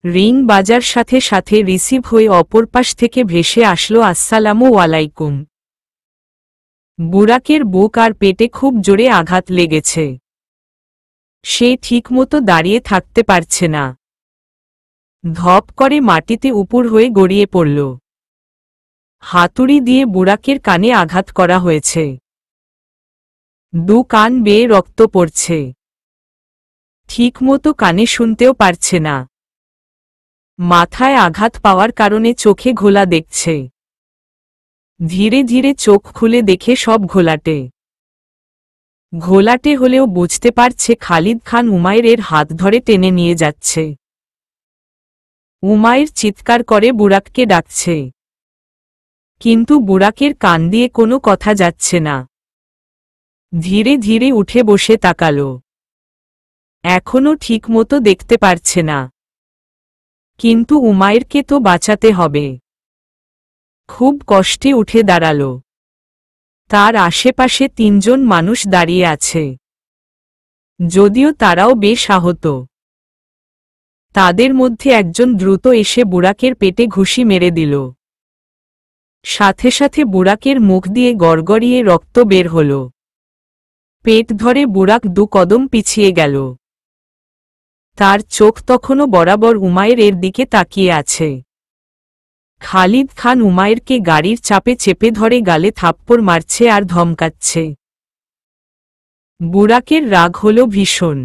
রিং বাজার সাথে সাথে রিসিভ হয়ে অপর পাশ থেকে ভেসে আসলো, আসসালামু আলাইকুম। বুরাকের বুক আর পেটে খুব জোরে আঘাত লেগেছে। সে ঠিকমতো দাঁড়িয়ে থাকতে পারছে না। ধপ করে মাটিতে উপুড় হয়ে গড়িয়ে পড়ল। হাতুড়ি দিয়ে বুড়াকের কানে আঘাত করা হয়েছে। দু কান বেয়ে রক্ত পড়ছে। ঠিকমতো কানে শুনতেও পারছে না। মাথায় আঘাত পাওয়ার কারণে চোখে ঘোলা দেখছে। ধীরে ধীরে চোখ খুলে দেখে সব ঘোলাটে। ঘোলাটে হলেও বুঝতে পারছে খালিদ খান উমাইরের হাত ধরে টেনে নিয়ে যাচ্ছে। উমাইর চিৎকার করে বুড়াককে ডাকছে, কিন্তু বুড়াকের কান দিয়ে কোনো কথা যাচ্ছে না। ধীরে ধীরে উঠে বসে তাকালো। এখনো ঠিকমতো দেখতে পারছে না, কিন্তু উমাইরকে তো বাঁচাতে হবে। খুব কষ্টে উঠে দাঁড়াল। তার আশেপাশে 3 জন মানুষ দাঁড়িয়ে আছে, যদিও তারাও বেশ আহত। তাদের মধ্যে একজন দ্রুত এসে বুড়াকের পেটে ঘুষি মেরে দিল। সাথে সাথে বুড়াকের মুখ দিয়ে গড়গড়িয়ে রক্ত বের হল। পেট ধরে বুড়াক 2 কদম পিছিয়ে গেল। তার চোখ তখনও বরাবর উমাইরের দিকে তাকিয়ে আছে। খালিদ খান উমাইরকে গাড়ির চাপে চেপে ধরে গালে থাপ্পড় মারছে আর ধমকাচ্ছে। বুড়াকের রাগ হল ভীষণ।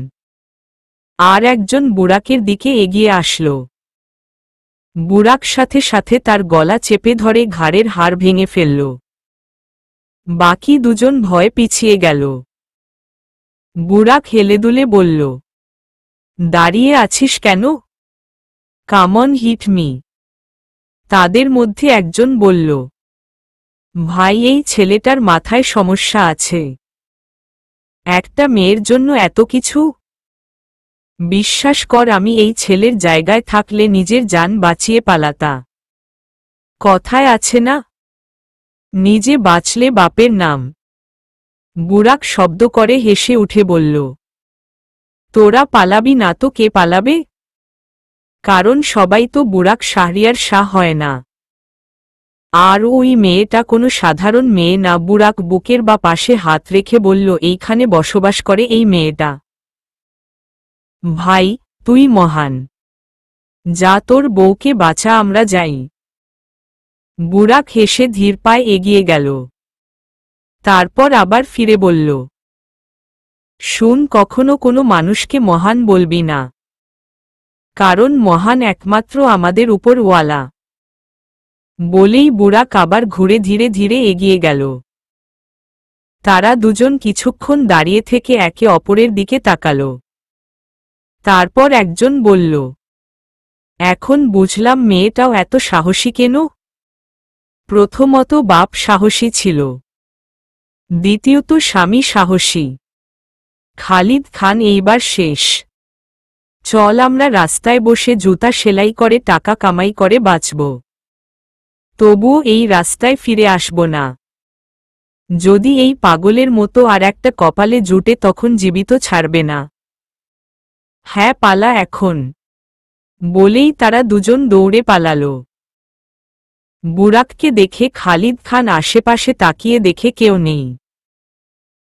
আর একজন বুড়াকের দিকে এগিয়ে আসল। বুড়াক সাথে সাথে তার গলা চেপে ধরে ঘাড়ের হাড় ভেঙে ফেলল। বাকি 2 জন ভয়ে পিছিয়ে গেল। বুড়াক হেলেদুলে বলল, দাঁড়িয়ে আছিস কেন? Come on, hit me. তাদের মধ্যে একজন বলল, ভাই, এই ছেলেটার মাথায় সমস্যা আছে। একটা মেয়ের জন্য এত কিছু? বিশ্বাস কর, আমি এই ছেলের জায়গায় থাকলে নিজের জান বাঁচিয়ে পালাতা। কথায় আছে না, নিজে বাঁচলে বাপের নাম। বুড়াক শব্দ করে হেসে উঠে বলল, তোরা পালাবি না তো কে পালাবে? কারণ সবাই তো বুড়াক শাহরিয়ার শাহ হয় না। আর ওই মেয়েটা কোনো সাধারণ মেয়ে না। বুড়াক বুকের বা পাশে হাত রেখে বলল, এইখানে বসবাস করে এই মেয়েটা। ভাই, তুই মহান। যা, তোর বউকে বাঁচা, আমরা যাই। বুড়াক হেসে ধীর পায়ে এগিয়ে গেল। তারপর আবার ফিরে বলল, শুন, কখনো কোনো মানুষকে মহান বলবি না, কারণ মহান একমাত্র আমাদের উপর ওয়ালা। বলেই বুড়াক আবার ঘুরে ধীরে ধীরে এগিয়ে গেল। তারা 2 জন কিছুক্ষণ দাঁড়িয়ে থেকে একে অপরের দিকে তাকাল। তারপর একজন বলল, এখন বুঝলাম মেয়েটাও এত সাহসী কেন। প্রথমত বাপ সাহসী ছিল, দ্বিতীয়ত স্বামী সাহসী। খালিদ খান এইবার শেষ। চল আমরা রাস্তায় বসে জুতা সেলাই করে টাকা কামাই করে বাঁচব। তবুও এই রাস্তায় ফিরে আসব না। যদি এই পাগলের মতো আর একটা কপালে জুটে তখন জীবিত ছাড়বে না। হ্যাঁ, পালা এখন। বলেই তারা 2 জন দৌড়ে পালাল। বুড়াককে দেখে খালিদ খান আশেপাশে তাকিয়ে দেখে কেউ নেই।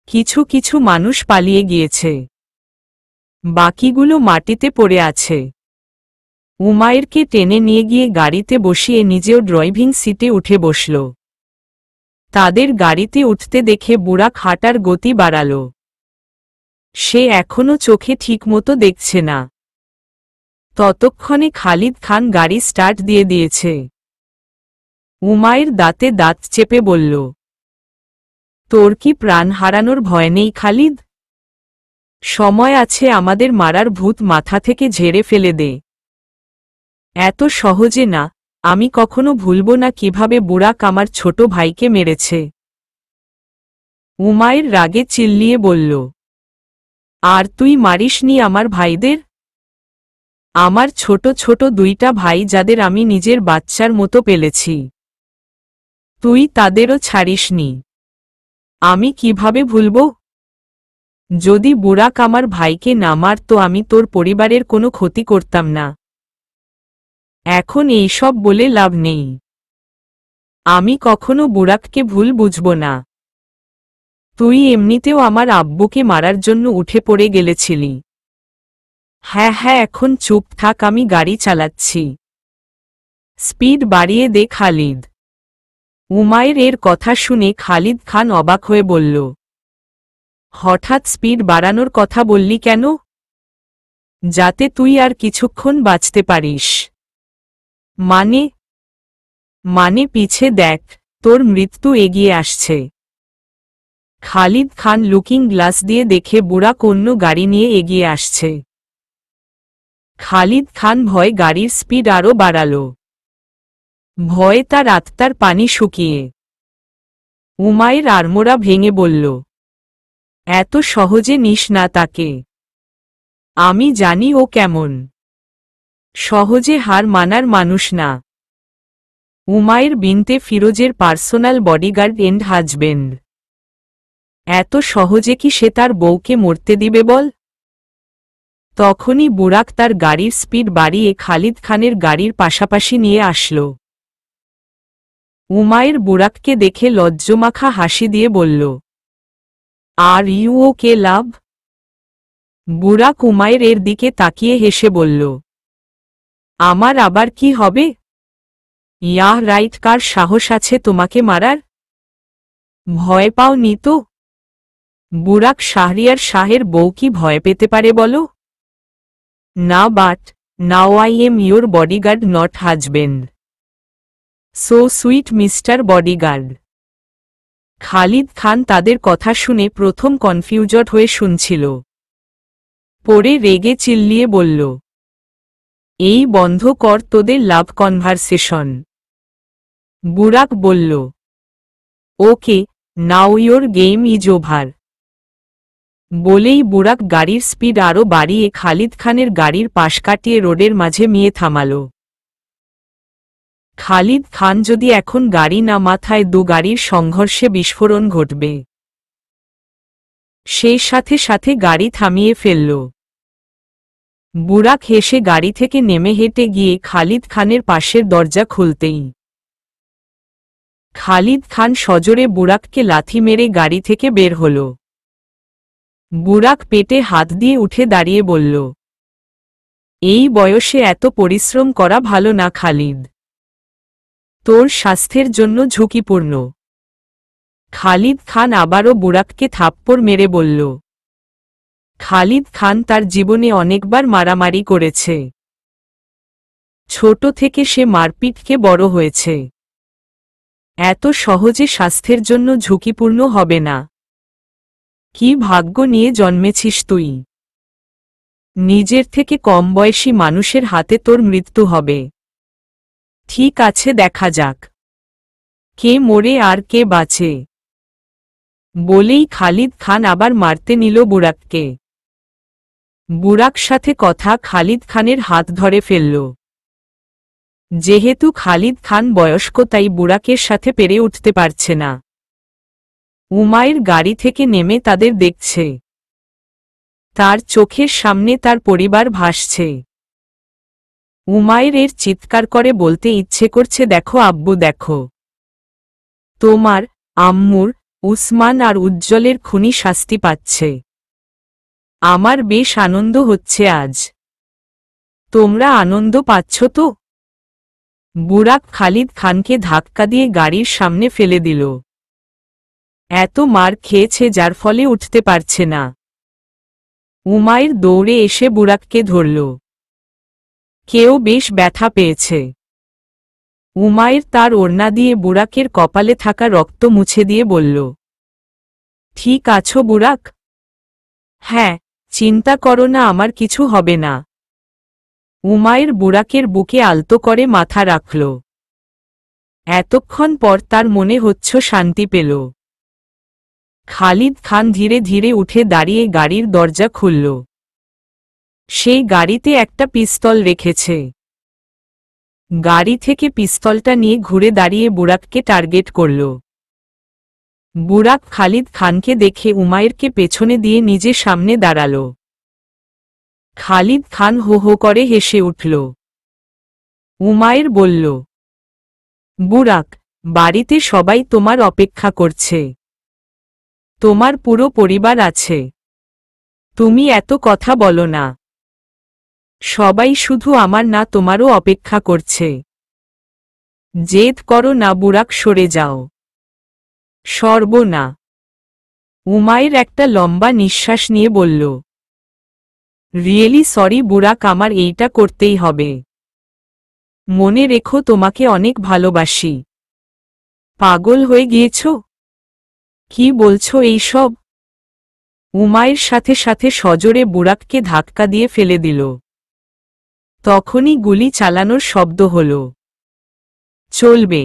কিছু কিছু মানুষ পালিয়ে গিয়েছে, বাকিগুলো মাটিতে পড়ে আছে। উমাইরকে টেনে নিয়ে গিয়ে গাড়িতে বসিয়ে নিজেও ড্রাইভিং সিটে উঠে বসল। তাদের গাড়িতে উঠতে দেখে বুড়াক হাঁটার গতি বাড়াল। সে এখনো চোখে ঠিকমতো দেখছে না। ততক্ষণে খালিদ খান গাড়ি স্টার্ট দিয়ে দিয়েছে। উমাইর দাঁতে দাঁত চেপে বলল, তোর কি প্রাণ হারানোর ভয় নেই খালিদ? সময় আছে, আমাদের মারার ভূত মাথা থেকে ঝেড়ে ফেলে দে। এত সহজে না। আমি কখনো ভুলব না কিভাবে বুড়াক আমার ছোট ভাইকে মেরেছে। উমাইর রাগে চিল্লিয়ে বলল, আর তুই মারিসনি আমার ভাইদের? আমার ছোট ছোট 2টা ভাই যাদের আমি নিজের বাচ্চার মতো পেলেছি, তুই তাদেরও ছাড়িসনি। আমি কিভাবে ভুলব? যদি বুড়াক আমার ভাইকে না মারত, আমি তোর পরিবারের কোনো ক্ষতি করতাম না। এখন এইসব বলে লাভ নেই। আমি কখনো বুড়াককে ভুল বুঝব না। তুই এমনিতেও আমার আব্বুকে মারার জন্য উঠে পড়ে গেলেছিলি। হ্যাঁ হ্যাঁ, এখন চুপ থাক, আমি গাড়ি চালাচ্ছি। স্পিড বাড়িয়ে দে খালিদ। উমায়ের এর কথা শুনে খালিদ খান অবাক হয়ে বলল, হঠাৎ স্পিড বাড়ানোর কথা বললি কেন? যাতে তুই আর কিছুক্ষণ বাঁচতে পারিস। মানে? মানে পিছে দেখ, তোর মৃত্যু এগিয়ে আসছে। খালিদ খান লুকিং গ্লাস দিয়ে দেখে বুড়াক অন্য গাড়ি নিয়ে এগিয়ে আসছে। খালিদ খান ভয়ে গাড়ির স্পিড আরও বাড়াল। ভয়ে তার আত্মার পানি শুকিয়ে উমায়ের আড়মোড়া ভেঙে বলল, এত সহজে নিস না তাকে। আমি জানি ও কেমন। সহজে হার মানার মানুষ না। উমায়ের বিনতে ফিরোজের পার্সোনাল বডিগার্ড এন্ড হাজবেন্ড। এত সহজে কি সে তার বউকে মরতে দিবে বল? তখনই বুরাক তার গাড়ির স্পিড বাড়িয়ে খালিদ খানের গাড়ির পাশাপাশি নিয়ে আসল। উমায়ের বুরাককে দেখে লজ্জমাখা হাসি দিয়ে বলল, আর ইউ ওকে লাভ? বুরাক উমায়ের এর দিকে তাকিয়ে হেসে বলল, আমার আবার কি হবে? ইয়াহ রাইট, কার সাহস আছে তোমাকে মারার? ভয় পাও নি তো? বুরাক শাহরিয়ার শাহের বউ কি ভয় পেতে পারে বলো? না, but now I am your bodyguard not husband. So sweet mister bodyguard. Khalid Khan তাদের কথা শুনে প্রথম কনফিউজড হয়ে শুনছিল, পরে রেগে চিল্লিয়ে বলল, এই বন্ধ কর তোদের লাভ কনভারসেশন। বুরাক বলল, ওকে, নাও ইয়োর গেম ইজ ওভার। বলেই বুরাক গাড়ির স্পিড আরও বাড়িয়ে খালিদ খানের গাড়ির পাশ কাটিয়ে রোডের মাঝে মিয়ে থামাল। খালিদ খান যদি এখন গাড়ি না মাথায়, দু গাড়ির সংঘর্ষে বিস্ফোরণ ঘটবে। সেই সাথে সাথে গাড়ি থামিয়ে ফেলল। বুরাক হেসে গাড়ি থেকে নেমে হেঁটে গিয়ে খালিদ খানের পাশের দরজা খুলতেই খালিদ খান সজোরে বুরাককে লাথি মেরে গাড়ি থেকে বের হল। বুরাক পেটে হাত দিয়ে উঠে দাঁড়িয়ে বলল, এই বয়সে এত পরিশ্রম করা ভালো না খালিদ। তোর স্বাস্থ্যের জন্য ঝুঁকিপূর্ণ। খালিদ খান আবারও বুরাককে থাপ্পড় মেরে বলল, খালিদ খান তার জীবনে অনেকবার মারামারি করেছে। ছোট থেকে সে মারপিটকে বড় হয়েছে। এত সহজে স্বাস্থ্যের জন্য ঝুঁকিপূর্ণ হবে না। কি ভাগ্য নিয়ে জন্মেছিস তুই? নিজের থেকে কম বয়সী মানুষের হাতে তোর মৃত্যু হবে। ঠিক আছে, দেখা যাক কে মরে আর কে বাঁচে। বলেই খালিদ খান আবার মারতে নিল বুরাককে। বুরাক সাথে কথা খালিদ খানের হাত ধরে ফেলল। যেহেতু খালিদ খান বয়স্ক, তাই বুরাকের সাথে পেরে উঠতে পারছে না। উমায়ের গাড়ি থেকে নেমে তাদের দেখছে। তার চোখের সামনে তার পরিবার ভাসছে। উমায়ের এর চিৎকার করে বলতে ইচ্ছে করছে, দেখো আব্বু, দেখো তোমার আম্মুর, উসমান আর উজ্জ্বলের খুনি শাস্তি পাচ্ছে। আমার বেশ আনন্দ হচ্ছে আজ। তোমরা আনন্দ পাচ্ছ তো? বুরাক খালিদ খানকে ধাক্কা দিয়ে গাড়ির সামনে ফেলে দিল। এত মার খেয়েছে যার ফলে উঠতে পারছে না। উমায়ের দৌড়ে এসে বুরাককে ধরল। কেউ বেশ ব্যথা পেয়েছে। উমায়ের তার ওড়না দিয়ে বুরাকের কপালে থাকা রক্ত মুছে দিয়ে বলল, ঠিক আছো বুরাক? হ্যাঁ, চিন্তা করো না, আমার কিছু হবে না। উমায়ের বুরাকের বুকে আলতো করে মাথা রাখল। এতক্ষণ পর তার মনে হচ্ছে শান্তি পেল। খালিদ খান ধীরে ধীরে উঠে দাঁড়িয়ে গাড়ির দরজা খুলল। সেই গাড়িতে একটা পিস্তল রেখেছে। গাড়ি থেকে পিস্তলটা নিয়ে ঘুরে দাঁড়িয়ে বুরাককে টার্গেট করল। বুরাক খালিদ খানকে দেখে উমায়েরকে পেছনে দিয়ে নিজে সামনে দাঁড়াল। খালিদ খান হো হো করে হেসে উঠল। উমায়ের বলল, বুরাক, বাড়িতে সবাই তোমার অপেক্ষা করছে। তোমার পুরো পরিবার আছে। তুমি এত কথা বলো না। সবাই শুধু আমার না তোমারও অপেক্ষা করছে। জেদ করো না বুরাক, সরে যাও। সর্বনা। উমাইর একটা লম্বা নিঃশ্বাস নিয়ে বলল, রিয়েলি সরি বুরাক, আমার এইটা করতেই হবে। মনে রেখো তোমাকে অনেক ভালোবাসি। পাগল হয়ে গিয়েছ? কি বলছো এইসব? উমাইর সাথে সাথে সজোরে বুরাককে ধাক্কা দিয়ে ফেলে দিল। তখনই গুলি চালানোর শব্দ হল। চলবে।